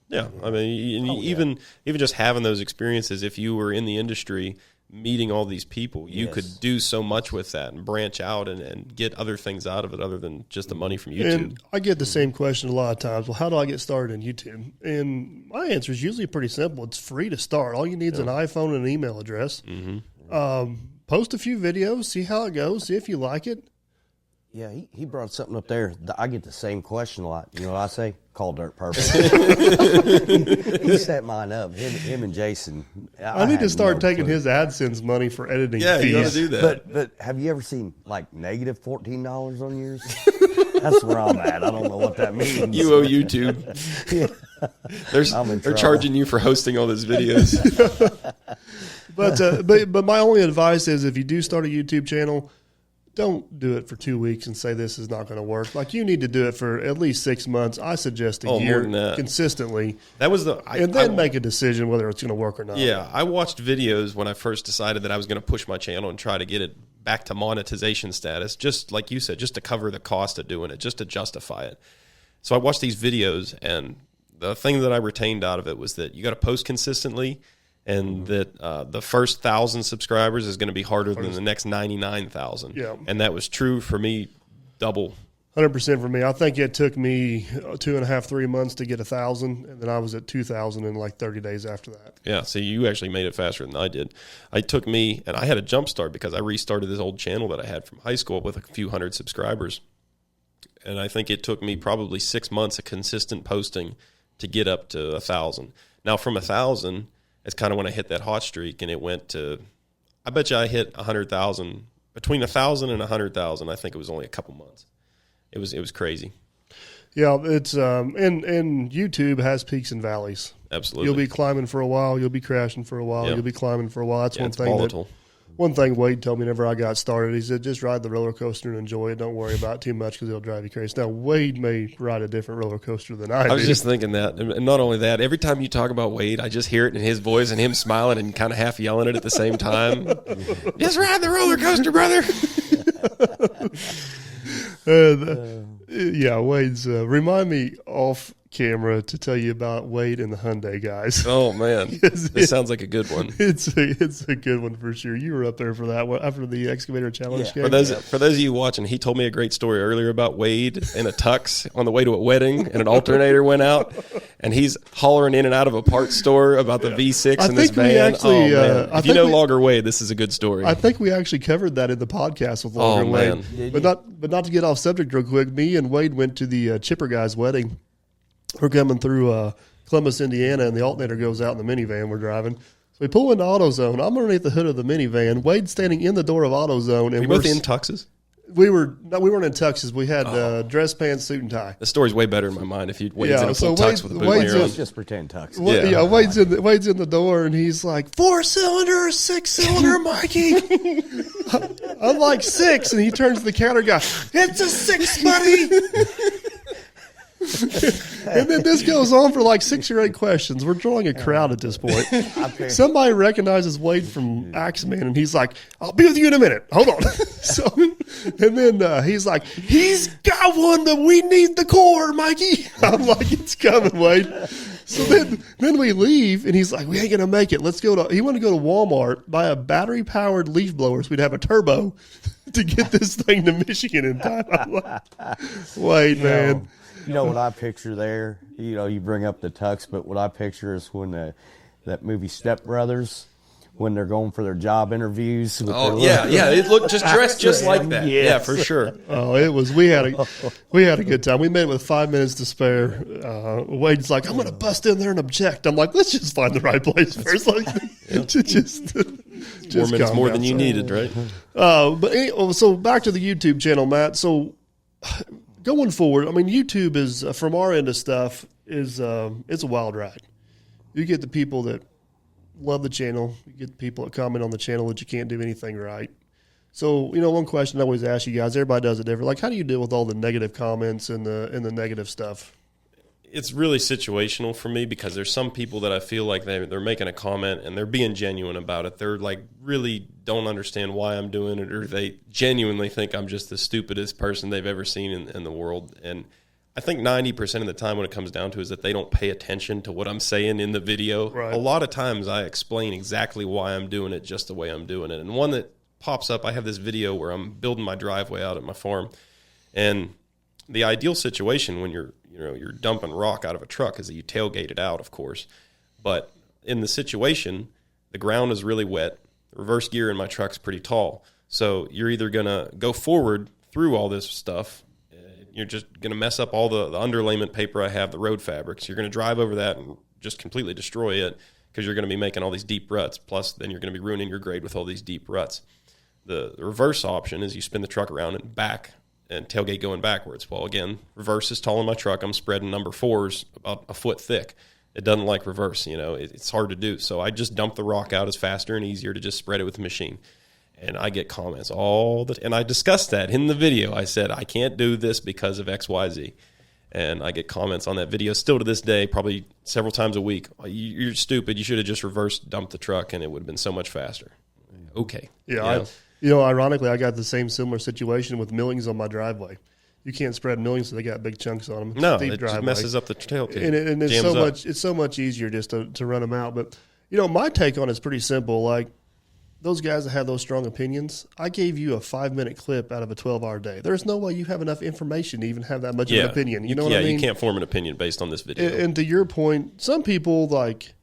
Yeah, I mean, even just having those experiences, if you were in the industry, meeting all these people, you Yes. could do so much with that and branch out and get other things out of it other than just the money from YouTube. And I get the same question a lot of times. Well, how do I get started in YouTube? And my answer is usually pretty simple. It's free to start. All you need is an iPhone and an email address. Post a few videos, see how it goes, see if you like it. Yeah, he brought something up there. I get the same question a lot. You know, I say, call Dirt Perfect. He set mine up. Him and Jason. I need to had start no taking clue. his AdSense money for editing Yeah, you got to fees. do that. But have you ever seen like negative $14 on yours? That's where I'm at. I don't know what that means. You owe YouTube. Yeah. I'm in They're trouble. charging you for hosting all those videos. But my only advice is if you do start a YouTube channel, don't do it for 2 weeks and say this is not going to work. Like you need to do it for at least 6 months. I suggest a year consistently. That was and then make a decision whether it's going to work or not. Yeah, I watched videos when I first decided that I was going to push my channel and try to get it back to monetization status. Just like you said, just to cover the cost of doing it, just to justify it. So I watched these videos, and the thing that I retained out of it was that you got to post consistently. And that the first 1,000 subscribers is going to be harder than the next 99,000. Yeah. And that was true for me, double. 100% for me. I think it took me 2.5, 3 months to get 1,000, and then I was at 2,000 in like 30 days after that. Yeah, so you actually made it faster than I did. It took me, and I had a jump start because I restarted this old channel that I had from high school with a few hundred subscribers. And I think it took me probably 6 months of consistent posting to get up to 1,000. Now, from 1,000... it's kind of when I hit that hot streak, and it went to, I bet you I hit 100,000, between 1,000 and 100,000. I think it was only a couple months. It was crazy. Yeah, it's and YouTube has peaks and valleys. Absolutely. You'll be climbing for a while, you'll be crashing for a while, Yeah. you'll be climbing for a while. That's Yeah, one it's thing volatile. One thing Wade told me whenever I got started, he said, just ride the roller coaster and enjoy it. Don't worry about it too much because it'll drive you crazy. Now, Wade may ride a different roller coaster than I do. I was just thinking that. And not only that, every time you talk about Wade, I just hear it in his voice and him smiling and kind of half yelling it at the same time. Just ride the roller coaster, brother. Yeah, Wade's. Remind me off camera to tell you about Wade and the Hyundai guys. Oh, man. This sounds like a good one. It's a good one for sure. You were up there for that one after the Excavator Challenge game. For those of you watching, he told me a great story earlier about Wade in a tux on the way to a wedding, and an alternator went out, and he's hollering in and out of a parts store about the V6 in this van. If you know Logger Wade, this is a good story. I think we actually covered that in the podcast with Logger Wade. But not to get off subject real quick, me and Wade went to the Chipper guy's wedding. We're coming through Columbus, Indiana, and the alternator goes out in the minivan we're driving. So we pull into AutoZone. I'm underneath the hood of the minivan. Wade's standing in the door of AutoZone. And we're both in tuxes? We weren't in tuxes. We had dress pants, suit, and tie. The story's way better in my mind if Wade's in a full tux with a boutonniere on. Just pretend tux. Wade's in the door, and he's like, 4-cylinder or 6-cylinder, Mikey? I'm like 6, and he turns to the counter guy, it's a 6, buddy. And then this goes on for like 6 or 8 questions. We're drawing a crowd at this point. Somebody recognizes Wade from Axeman, and he's like, I'll be with you in a minute. Hold on. And then he's like, he's got one that we need the core, Mikey. I'm like, it's coming, Wade. So then we leave, and he's like, we ain't going to make it. He wanted to go to Walmart, buy a battery-powered leaf blower so we'd have a turbo to get this thing to Michigan in time. I'm like, Wade, man. You know what I picture there? You know, you bring up the tux, but what I picture is when that movie Step Brothers, when they're going for their job interviews. It looked just dressed just like that. Yes. Yeah, for sure. Oh, it was. We had a good time. We made it with 5 minutes to spare. Wade's like, I'm going to bust in there and object. I'm like, let's just find the right place first. Like, just 4 minutes more than you needed, right? So back to the YouTube channel, Matt. So going forward, I mean, YouTube is from our end of stuff is it's a wild ride. You get the people that love the channel. You get the people that comment on the channel that you can't do anything right. So, one question I always ask you guys, everybody does it different. Like, how do you deal with all the negative comments and the negative stuff? It's really situational for me because there's some people that I feel like they're making a comment and they're being genuine about it. They're like really don't understand why I'm doing it, or they genuinely think I'm just the stupidest person they've ever seen in the world. And I think 90% of the time when it comes down to it is that they don't pay attention to what I'm saying in the video. Right. A lot of times I explain exactly why I'm doing it just the way I'm doing it. And one that pops up, I have this video where I'm building my driveway out at my farm. And the ideal situation when you're dumping rock out of a truck is that you tailgate it out, of course. But in the situation, the ground is really wet. Reverse gear in my truck's pretty tall. So you're either going to go forward through all this stuff. You're just going to mess up all the underlayment paper I have, the road fabrics. You're going to drive over that and just completely destroy it because you're going to be making all these deep ruts. Plus, then you're going to be ruining your grade with all these deep ruts. The reverse option is you spin the truck around and back and tailgate going backwards. Well, again, reverse is tall in my truck. I'm spreading number 4s about a foot thick. It doesn't like reverse, it's hard to do. So I just dump the rock out. It's faster and easier to just spread it with the machine. And I get comments and I discussed that in the video. I said, I can't do this because of X, Y, Z. And I get comments on that video still to this day, probably several times a week. You're stupid. You should have just reverse dumped the truck and it would have been so much faster. Okay. Yeah. Ironically, I got the similar situation with millings on my driveway. You can't spread millings, so they got big chunks on them. No, it just messes up the tail. And it's so much easier just to run them out. But, my take on it is pretty simple. Like, those guys that have those strong opinions, I gave you a 5-minute clip out of a 12-hour day. There's no way you have enough information to even have that much of an opinion. You know what I mean? Yeah, you can't form an opinion based on this video. And to your point, some people, like,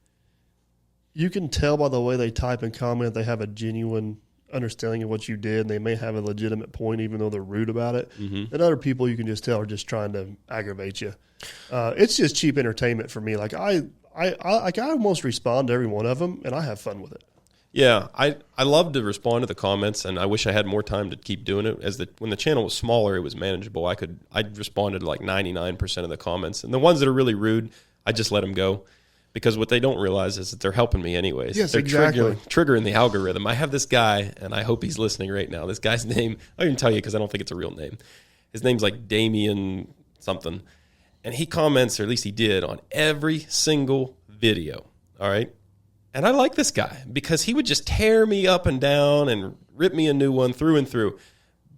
you can tell by the way they type and comment they have a genuine understanding of what you did, and they may have a legitimate point even though they're rude about it. Mm-hmm. And other people you can just tell are just trying to aggravate you. It's just cheap entertainment for me. Like, I almost respond to every one of them, and I have fun with it. Yeah, I love to respond to the comments, and I wish I had more time to keep doing it. When the channel was smaller, it was manageable. I responded to like 99% of the comments, and the ones that are really rude, I just let them go, because what they don't realize is that they're helping me anyways. Yes, they're exactly. triggering the algorithm. I have this guy, and I hope he's listening right now. This guy's name, I didn't tell you because I don't think it's a real name. His name's like Damien something, and he comments, or at least he did, on every single video. All right. And I like this guy because he would just tear me up and down and rip me a new one through and through.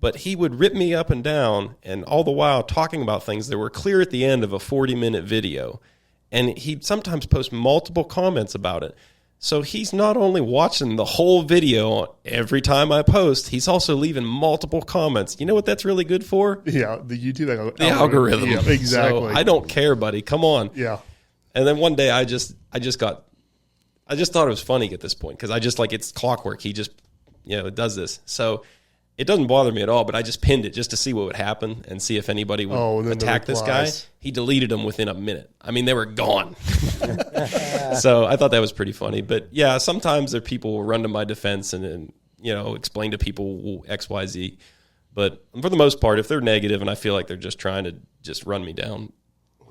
But he would rip me up and down, and all the while talking about things that were clear at the end of a 40-minute video. And he'd sometimes post multiple comments about it. So he's not only watching the whole video every time I post, he's also leaving multiple comments. You know what that's really good for? Yeah, the YouTube algorithm. Yeah, exactly. So I don't care, buddy. Come on. Yeah. And then one day I just thought it was funny at this point because it's clockwork. He just, does this. So it doesn't bother me at all, but I just pinned it just to see what would happen and see if anybody would attack this guy. He deleted them within a minute. I mean, they were gone. So I thought that was pretty funny. But yeah, sometimes there are people who will run to my defense and explain to people X, Y, Z. But for the most part, if they're negative and I feel like they're just trying to just run me down,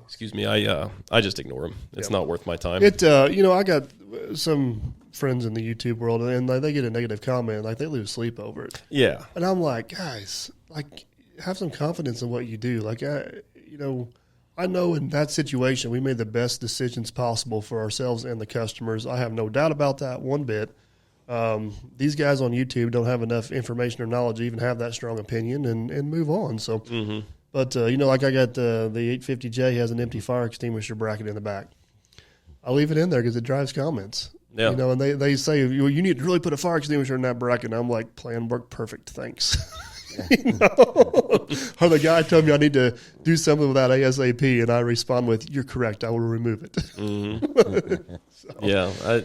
excuse me, I just ignore them. It's not worth my time. I got some friends in the YouTube world, and they get a negative comment, like they lose sleep over it. Yeah. And I'm like, guys, like, have some confidence in what you do. Like, I know in that situation we made the best decisions possible for ourselves and the customers. I have no doubt about that one bit. These guys on YouTube don't have enough information or knowledge to even have that strong opinion and move on. So. Mm-hmm. But, like I got the 850J has an empty fire extinguisher bracket in the back. I leave it in there because it drives comments. Yeah. And they say, you need to really put a fire extinguisher in that bracket. And I'm like, plan worked perfect, thanks. Or the guy told me I need to do something with that ASAP, and I respond with, you're correct, I will remove it. Mm-hmm. Yeah,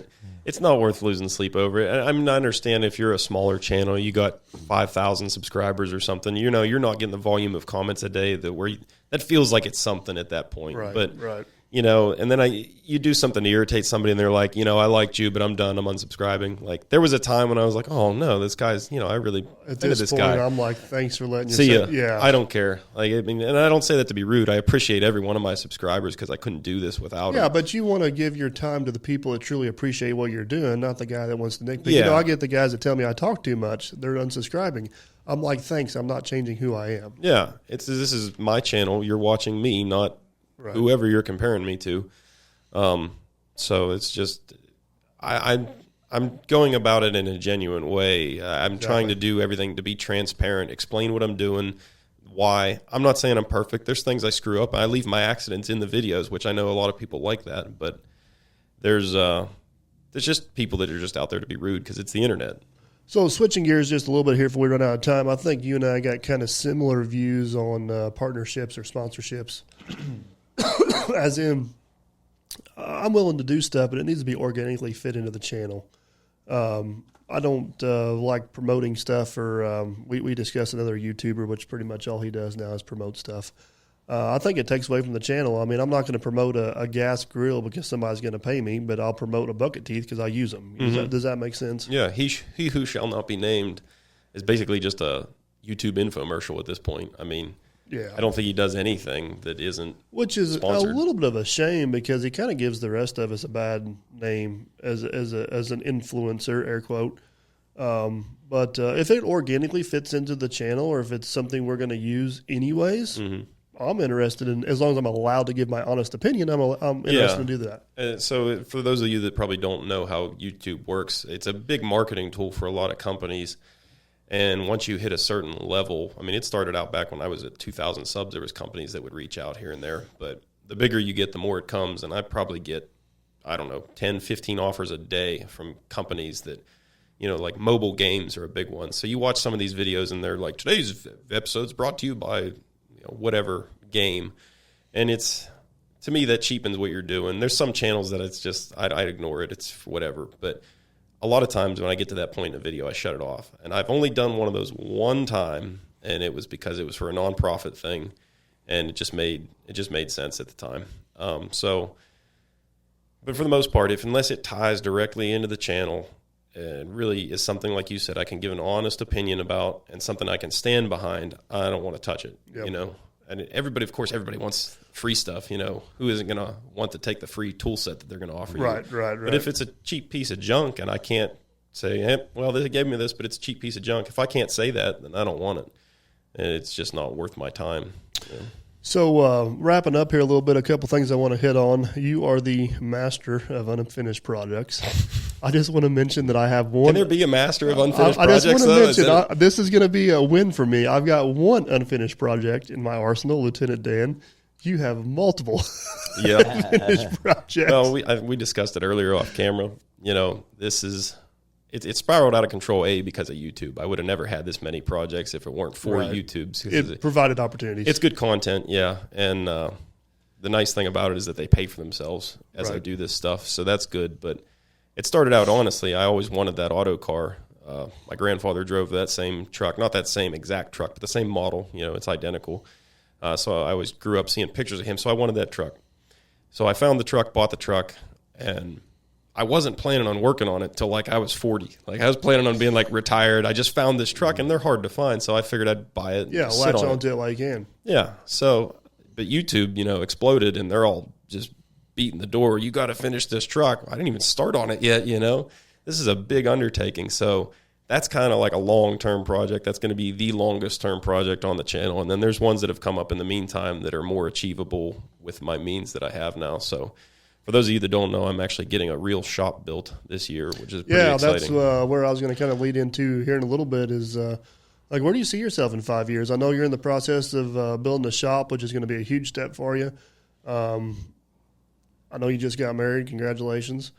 it's not worth losing sleep over it. I mean, I understand if you're a smaller channel, you got 5,000 subscribers or something, you're not getting the volume of comments a day that feels like it's something at that point. Right, but, right. And then you do something to irritate somebody, and they're like, I liked you, but I'm done. I'm unsubscribing. Like, there was a time when I was like, oh no, this guy's, I really at this point, guy. I'm like, thanks for letting you see ya. Yeah, I don't care. Like, I mean, and I don't say that to be rude. I appreciate every one of my subscribers because I couldn't do this without them. Yeah, but you want to give your time to the people that truly appreciate what you're doing, not the guy that wants to nitpick. Yeah. I get the guys that tell me I talk too much. They're unsubscribing. I'm like, thanks. I'm not changing who I am. Yeah, this is my channel. You're watching me, not whoever you're comparing me to. So it's just, I'm going about it in a genuine way. I'm trying to do everything to be transparent, explain what I'm doing, why. I'm not saying I'm perfect. There's things I screw up. I leave my accidents in the videos, which I know a lot of people like that, but there's just people that are just out there to be rude because it's the internet. So switching gears just a little bit here before we run out of time, I think you and I got kind of similar views on partnerships or sponsorships. As in, I'm willing to do stuff, but it needs to be organically fit into the channel. I don't like promoting stuff, or we discussed another YouTuber, which pretty much all he does now is promote stuff. I think it takes away from the channel. I mean, I'm not going to promote a gas grill because somebody's going to pay me, but I'll promote a bucket teeth because I use them. Mm-hmm. Does that make sense? Yeah, he who shall not be named is basically just a YouTube infomercial at this point. I mean, Yeah. I don't think he does anything that isn't Which is sponsored. a little bit of a shame because he kind of gives the rest of us a bad name as an influencer, air quote. But if it organically fits into the channel or if it's something we're going to use anyways, I'm interested in, as long as I'm allowed to give my honest opinion, I'm interested to do that. So for those of you that probably don't know how YouTube works, it's a big marketing tool for a lot of companies. And once you hit a certain level, I mean, it started out back when I was at 2,000 subs, there was companies that would reach out here and there. But the bigger you get, the more it comes. And I probably get, 10, 15 offers a day from companies that, like mobile games are a big one. So you watch some of these videos and they're like, today's episode's brought to you by whatever game. And to me, that cheapens what you're doing. There's some channels that it's just, I ignore it. It's whatever. But a lot of times when I get to that point in a video, I shut it off. And I've only done one of those one time, and it was because it was for a nonprofit thing, and it just made sense at the time. But for the most part, unless it ties directly into the channel, and really is something like you said, I can give an honest opinion about, and something I can stand behind, I don't want to touch it. Yep. And everybody wants free stuff. Who isn't going to want to take the free tool set that they're going to offer you? Right. But if it's a cheap piece of junk and I can't say, hey, well, they gave me this, but it's a cheap piece of junk. If I can't say that, then I don't want it. And it's just not worth my time. So wrapping up here a little bit, a couple things I want to hit on. You are the master of unfinished projects. I just want to mention that I have one. Can there be a master of unfinished I projects? just want to mention, this is going to be a win for me. I've got one unfinished project in my arsenal, Lieutenant Dan. You have multiple unfinished projects. Well, we discussed it earlier off camera. It spiraled out of control, because of YouTube. I would have never had this many projects if it weren't for YouTube. It provided opportunities. It's good content, yeah. And the nice thing about it is that they pay for themselves as I do this stuff, so that's good. But it started out, honestly, I always wanted that auto car. My grandfather drove that same truck, not that same exact truck, but the same model. It's identical. So I always grew up seeing pictures of him, so I wanted that truck. So I found the truck, bought the truck, and I wasn't planning on working on it till I was 40. I was planning on being retired. I just found this truck, and they're hard to find, so I figured I'd buy it. Yeah, latch onto it while you can. Yeah. So, but YouTube, exploded, and they're all just beating the door. You got to finish this truck. I didn't even start on it yet. This is a big undertaking. So that's kind of like a long-term project. That's going to be the longest-term project on the channel. And then there's ones that have come up in the meantime that are more achievable with my means that I have now. So for those of you that don't know, I'm actually getting a real shop built this year, which is pretty exciting. That's where I was going to kind of lead into here in a little bit is, where do you see yourself in 5 years? I know you're in the process of building a shop, which is going to be a huge step for you. I know you just got married. Congratulations.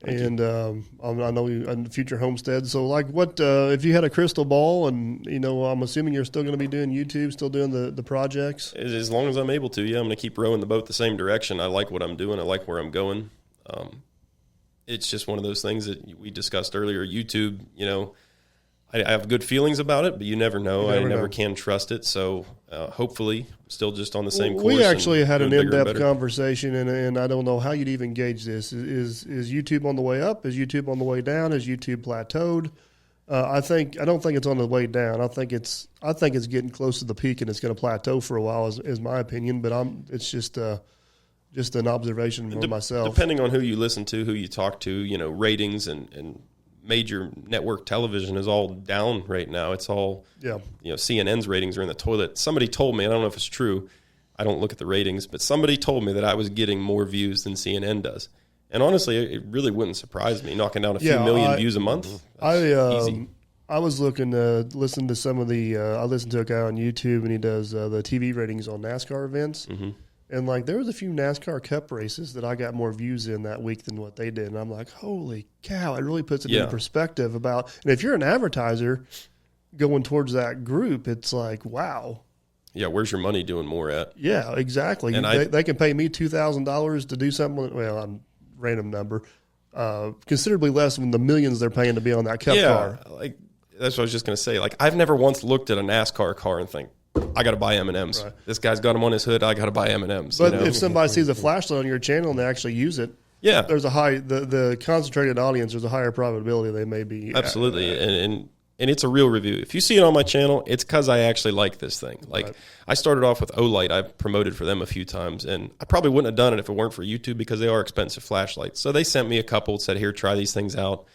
And I know you on future homestead. So, what if you had a crystal ball? And I'm assuming you're still going to be doing YouTube, still doing the projects. As long as I'm able to, yeah, I'm going to keep rowing the boat the same direction. I like what I'm doing. I like where I'm going. It's just one of those things that we discussed earlier. YouTube, I have good feelings about it, but you never know. I never can trust it. So hopefully, I'm still just on the same course. We actually had an in-depth conversation, and I don't know how you'd even gauge this. Is YouTube on the way up? Is YouTube on the way down? Is YouTube plateaued? I don't think it's on the way down. I think it's getting close to the peak, and it's going to plateau for a while. Is my opinion, but it's just an observation for myself. Depending on who you listen to, who you talk to, ratings and major network television is all down right now. It's all, CNN's ratings are in the toilet. Somebody told me, I don't know if it's true, I don't look at the ratings, but somebody told me that I was getting more views than CNN does. And honestly, it really wouldn't surprise me, knocking down a few million views a month. Easy. I was looking to listen to some of I listened to a guy on YouTube, and he does the TV ratings on NASCAR events. Mm-hmm. And there was a few NASCAR Cup races that I got more views in that week than what they did. And I'm like, holy cow, it really puts it in perspective and if you're an advertiser going towards that group, it's like, wow. Yeah, where's your money doing more at? Yeah, exactly. And they can pay me $2,000 to do something, I'm random number, considerably less than the millions they're paying to be on that Cup car. That's what I was just going to say. I've never once looked at a NASCAR car and think, I got to buy M&Ms. Right. This guy's got them on his hood. I got to buy M&Ms. But if somebody sees a flashlight on your channel and they actually use it, there's a high the concentrated audience. There's a higher probability they may be absolutely. And and it's a real review. If you see it on my channel, it's because I actually like this thing. Like, Right. I started off with Olight. I've promoted for them a few times, and I probably wouldn't have done it if it weren't for YouTube because they are expensive flashlights. So they sent me a couple, said, here, try these things out.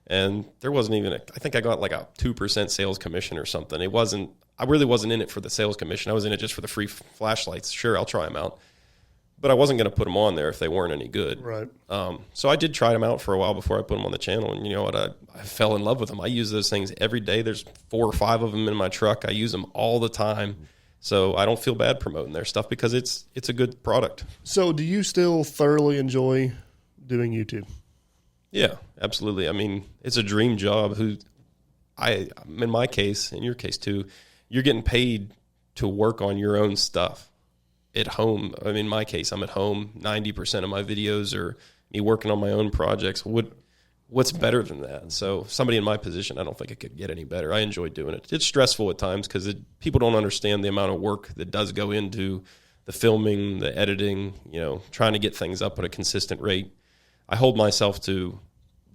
And there wasn't even I think I got like a 2% sales commission or something. I really wasn't in it for the sales commission. I was in it just for the free flashlights. Sure, I'll try them out. But I wasn't going to put them on there if they weren't any good. Right. So I did try them out for a while before I put them on the channel. And you know what? I fell in love with them. I use those things every day. There's 4 or 5 of them in my truck. I use them all the time. So I don't feel bad promoting their stuff because it's a good product. So do you still thoroughly enjoy doing YouTube? Yeah, absolutely. I mean, it's a dream job. In my case, in your case too, you're getting paid to work on your own stuff at home. I mean, in my case, I'm at home. 90% of my videos are me working on my own projects. What's better than that? So somebody in my position, I don't think it could get any better. I enjoy doing it. It's stressful at times because people don't understand the amount of work that does go into the filming, the editing, you know, trying to get things up at a consistent rate. I hold myself to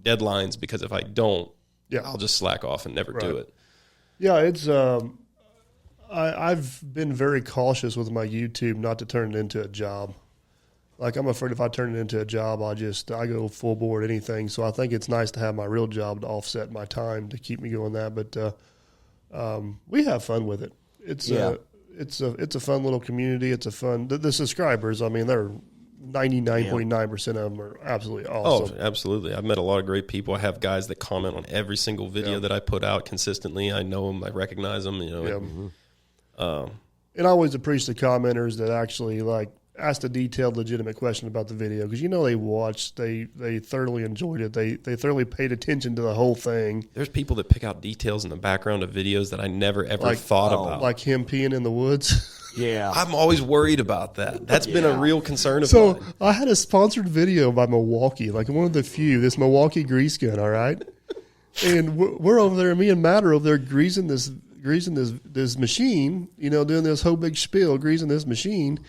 deadlines because if I don't, I'll just slack off and never do it. Yeah, it's I've been very cautious with my YouTube not to turn it into a job. Like, I'm afraid if I turn it into a job, I go full board anything. So I think it's nice to have my real job to offset my time to keep me going that. But we have fun with it. It's a fun little community. It's a fun the subscribers. I mean, they're 99.9% of them are absolutely awesome. Oh, absolutely. I've met a lot of great people. I have guys that comment on every single video that I put out consistently. I know them. I recognize them. You know. And I always appreciate the commenters that actually asked a detailed, legitimate question about the video because they watched, they thoroughly enjoyed it, they thoroughly paid attention to the whole thing. There's people that pick out details in the background of videos that I never ever thought about, like him peeing in the woods. Yeah, I'm always worried about that. That's been a real concern of mine. So I had a sponsored video by Milwaukee, like one of the few. This Milwaukee grease gun, all right, and we're over there. Me and Matt are over there greasing this machine. Doing this whole big spiel, greasing this machine.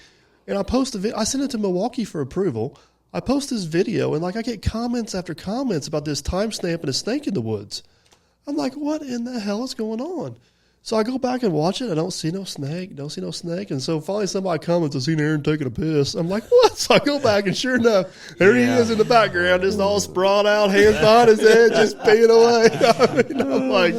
And I post I sent it to Milwaukee for approval. I post this video, and I get comments after comments about this timestamp and a snake in the woods. I'm like, what in the hell is going on? So I go back and watch it. I don't see no snake. And so finally somebody comments, I seen Aaron taking a piss. I'm like, what? So I go back, and sure enough, there he is in the background, just all sprawled out, hands behind his head, just peeing away. I'm like,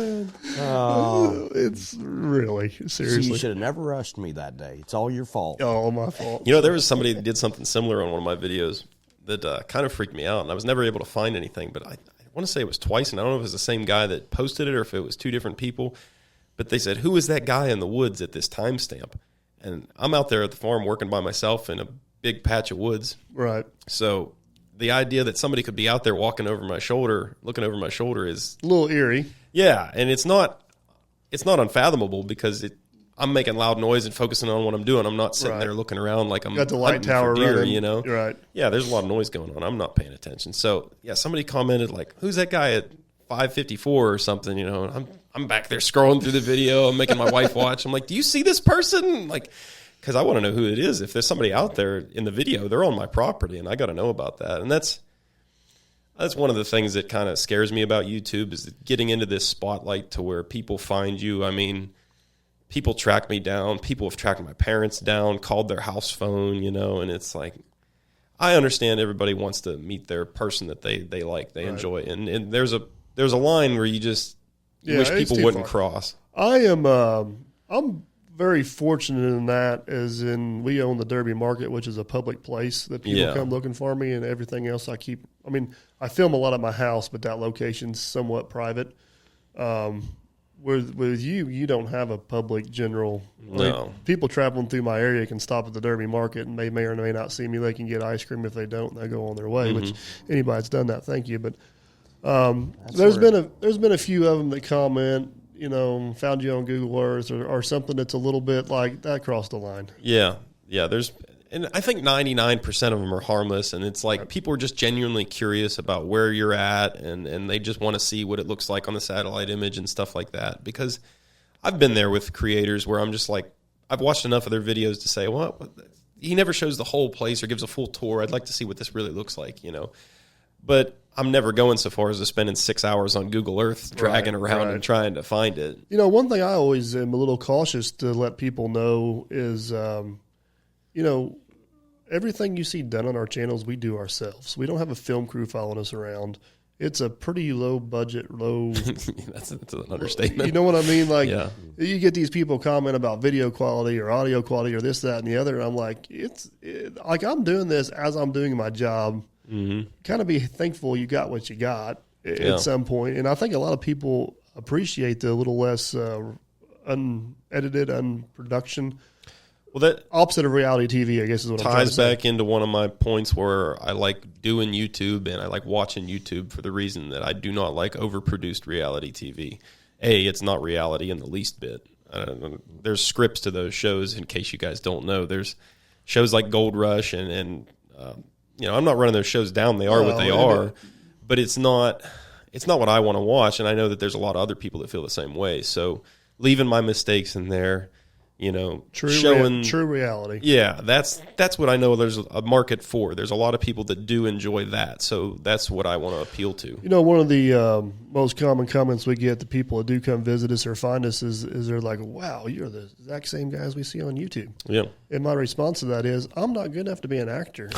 it's really, seriously. So you should have never rushed me that day. It's all your fault. All my fault. there was somebody that did something similar on one of my videos that kind of freaked me out, and I was never able to find anything, but I want to say it was twice, and I don't know if it was the same guy that posted it or if it was 2 different people. But they said, who is that guy in the woods at this timestamp? And I'm out there at the farm working by myself in a big patch of woods. Right. So the idea that somebody could be out there looking over my shoulder is a little eerie. Yeah, and it's not unfathomable because I'm making loud noise and focusing on what I'm doing. I'm not sitting there looking around like I'm got the light tower deer, running. Right. Yeah, there's a lot of noise going on. I'm not paying attention. So somebody commented who's that guy at 554 or something, and I'm back there scrolling through the video. I'm making my wife watch. I'm like, do you see this person? Because I want to know who it is. If there's somebody out there in the video, they're on my property, and I got to know about that. And that's one of the things that kind of scares me about YouTube is getting into this spotlight to where people find you. I mean, people track me down. People have tracked my parents down, called their house phone, and it's like, I understand everybody wants to meet their person that they like, they enjoy. And there's a line where you just wish people wouldn't cross. I'm very fortunate in that, as in we own the Derby Market, which is a public place that people come looking for me, and everything else I film a lot at my house, but that location's somewhat private. With you don't have a public general. No. People traveling through my area can stop at the Derby Market, and they may or may not see me. They can get ice cream. If they don't, they go on their way, which anybody that's done that, thank you. But there's been a few of them that comment, found you on Google Earth or something that's a little bit like that crossed the line. Yeah. And I think 99% of them are harmless, and it's like people are just genuinely curious about where you're at, and they just want to see what it looks like on the satellite image and stuff like that. Because I've been there with creators where I'm just like, I've watched enough of their videos to say, well, he never shows the whole place or gives a full tour. I'd like to see what this really looks like, but I'm never going so far as to spending 6 hours on Google Earth dragging around and trying to find it. You know, one thing I always am a little cautious to let people know is, you know, everything you see done on our channels, we do ourselves. We don't have a film crew following us around. It's a pretty low budget, that's an understatement. You know what I mean? Like, Yeah. you get these people comment about video quality or audio quality or this, that, and the other. And I'm like, like I'm doing this as I'm doing my job. Mm-hmm. Kind of be thankful you got what you got at some point. And I think a lot of people appreciate the little less unedited, unproduction. Well, that opposite of reality TV, I guess is what I'm trying to ties say. back into one of my points where I like doing YouTube and I like watching YouTube for the reason that I do not like overproduced reality TV. It's not reality in the least bit. There's scripts to those shows, in case you guys don't know. There's shows like Gold Rush and you know, I'm not running those shows down. They are what they are, but it's not what I want to watch. And I know that there's a lot of other people that feel the same way. So leaving my mistakes in there, you know, true reality. Yeah, that's what I know there's a market for. There's a lot of people that do enjoy that. So that's what I want to appeal to. You know, one of the most common comments we get, the people that do come visit us or find us, is they're like, wow, you're the exact same guys we see on YouTube. Yeah. And my response to that is, I'm not good enough to be an actor.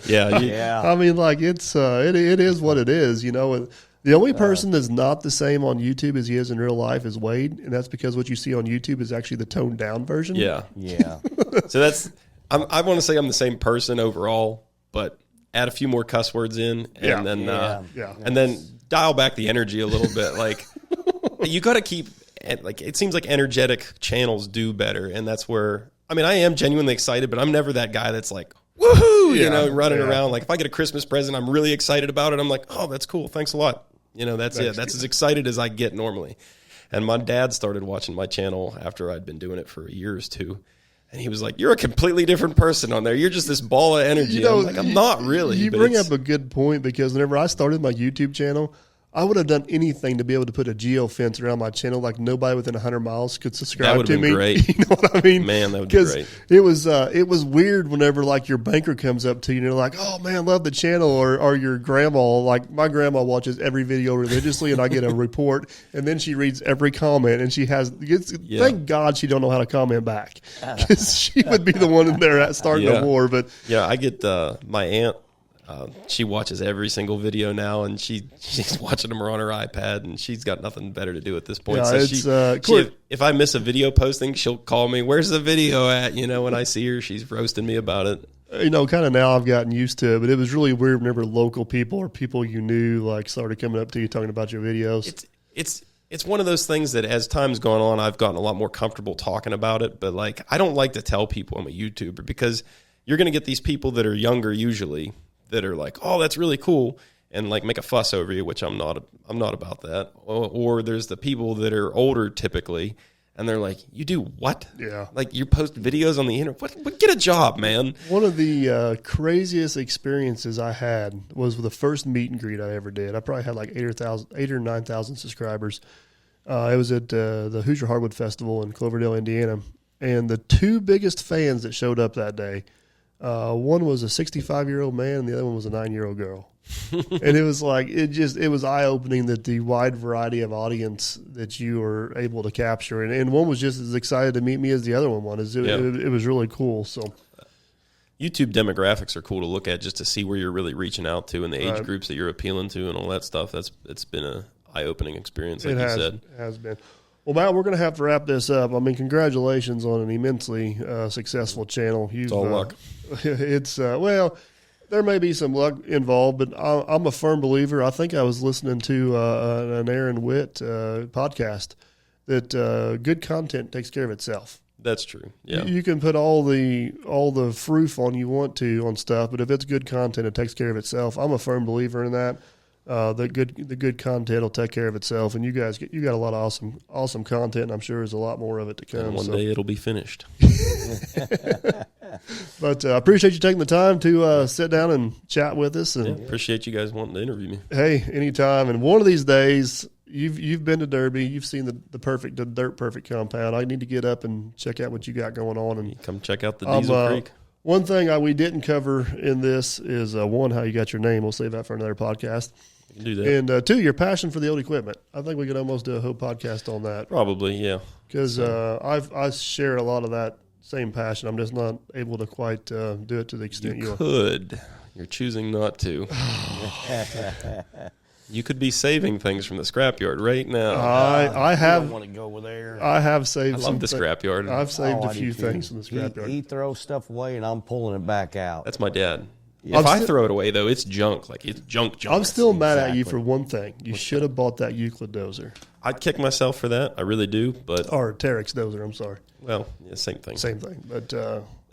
Yeah. I mean, like, it is what it is, you know. The only person that's not the same on YouTube as he is in real life is Wade, and that's because what you see on YouTube is actually the toned down version. Yeah. So I want to say I'm the same person overall, but add a few more cuss words in, and then dial back the energy a little bit. Like, you got to keep, like, it seems like energetic channels do better, and that's where, I mean, I am genuinely excited, but I'm never that guy that's like, woohoo, you know, running around. Like, if I get a Christmas present, I'm really excited about it. I'm like, oh, that's cool. Thanks a lot. You know, that's it. That's as excited as I get normally. And my dad started watching my channel after I'd been doing it for a year or two. And he was like, you're a completely different person on there. You're just this ball of energy. You know, I'm like, I'm not really. You bring up a good point, because whenever I started my YouTube channel, I would have done anything to be able to put a geofence around my channel, like nobody within 100 miles could subscribe to me. That would have been great. You know what I mean? Man, that would be great. It was weird whenever, like, your banker comes up to you and you're like, oh man, love the channel, or your grandma. Like, my grandma watches every video religiously, and I get a report, and then she reads every comment, and she has. Thank God she don't know how to comment back, because she would be the one in there starting a war. But yeah, I get my aunt. She watches every single video now, and she's watching them on her iPad, and she's got nothing better to do at this point. Yeah, so if I miss a video posting, she'll call me, where's the video at? You know, when I see her, she's roasting me about it. You know, kind of now I've gotten used to it, but it was really weird whenever local people or people you knew, like, started coming up to you talking about your videos. It's one of those things that as time's gone on, I've gotten a lot more comfortable talking about it, but, like, I don't like to tell people I'm a YouTuber, because you're going to get these people that are younger usually that are like, oh, that's really cool, and, like, make a fuss over you, which I'm not about that. Or there's the people that are older typically, and they're like, you do what? Yeah. Like, you post videos on the internet. What get a job, man. One of the craziest experiences I had was with the first meet and greet I ever did. I probably had like 8 or 9,000 subscribers. It was at the Hoosier Hardwood Festival in Cloverdale, Indiana. And the two biggest fans that showed up that day, one was a 65-year-old man, and the other one was a 9-year-old girl. And it was like, it was eye-opening that the wide variety of audience that you were able to capture. And one was just as excited to meet me as the other one was. It was really cool. So YouTube demographics are cool to look at, just to see where you're really reaching out to and the age groups that you're appealing to and all that stuff. It's been a eye-opening experience, like you said. It has been. Well, Matt, we're going to have to wrap this up. I mean, congratulations on an immensely successful channel. It's all luck. It's well, there may be some luck involved, but I'm a firm believer. I think I was listening to an Aaron Witt podcast that good content takes care of itself. That's true. Yeah, you can put all the proof on you want to on stuff, but if it's good content, it takes care of itself. I'm a firm believer in that. The good content will take care of itself, and you guys got a lot of awesome content, and I'm sure there's a lot more of it to come. And one day it'll be finished. But I appreciate you taking the time to sit down and chat with us. And appreciate you guys wanting to interview me. Hey, anytime. And one of these days, you've been to Derby, you've seen the dirt perfect compound. I need to get up and check out what you got going on, and come check out the Diesel Creek. One thing we didn't cover in this is one, how you got your name. We'll save that for another podcast. You can do that. And two, your passion for the old equipment. I think we could almost do a whole podcast on that. Probably, yeah. Because I share a lot of that same passion. I'm just not able to quite do it to the extent you are. Could. You're choosing not to. You could be saving things from the scrapyard right now. I have. don't want to go over there. I have saved. I love the scrapyard. I've saved Oh, a I few do too. things from the scrapyard. He throws stuff away, and I'm pulling it back out. That's my dad. I'm If I still- throw it away, though, it's junk. Like, it's junk. I'm still mad at you Exactly. for one thing. You should have bought that Euclid dozer I'd kick myself for that. I really do. But, or Terex dozer. I'm sorry, well, yeah, same thing. same thing. But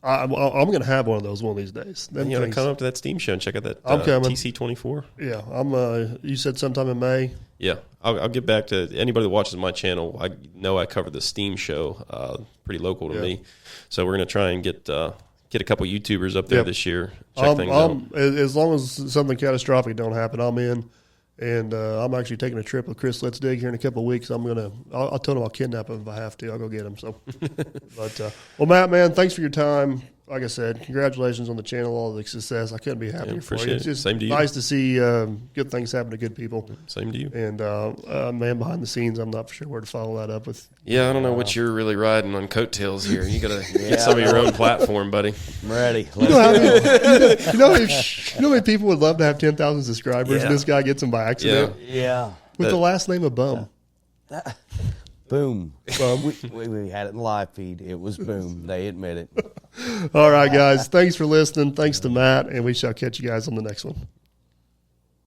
I'm going to have one of those one of these days. Them You got to things- come up to that Steam show and check out that I'm coming. TC24. Yeah, I'm. You said sometime in May. Yeah, I'll get back to anybody that watches my channel. I know I cover the Steam show, pretty local to me. So we're going to try and get a couple YouTubers up there Yep. this year. Check things out. As long as something catastrophic don't happen, I'm in. And I'm actually taking a trip with Chris Let's Dig here in a couple of weeks. I'll tell him I'll kidnap him if I have to. I'll go get him. So, but well, Matt, man, thanks for your time. Like I said, congratulations on the channel, all the success. I couldn't be happier for you. appreciate It's it. just Same to you. nice to see good things happen to good people. Same to you. And man behind the scenes, I'm not for sure where to follow that up with. Yeah, I don't know what you're really riding on coattails here. You got to get some of your own platform, buddy. I'm ready. You know how many people would love to have 10,000 subscribers? Yeah. And this guy gets them by accident Yeah. with the last name of Bum. Boom. We had it in the live feed. It was boom. They admit it. All right, guys. Thanks for listening. Thanks to Matt, and we shall catch you guys on the next one.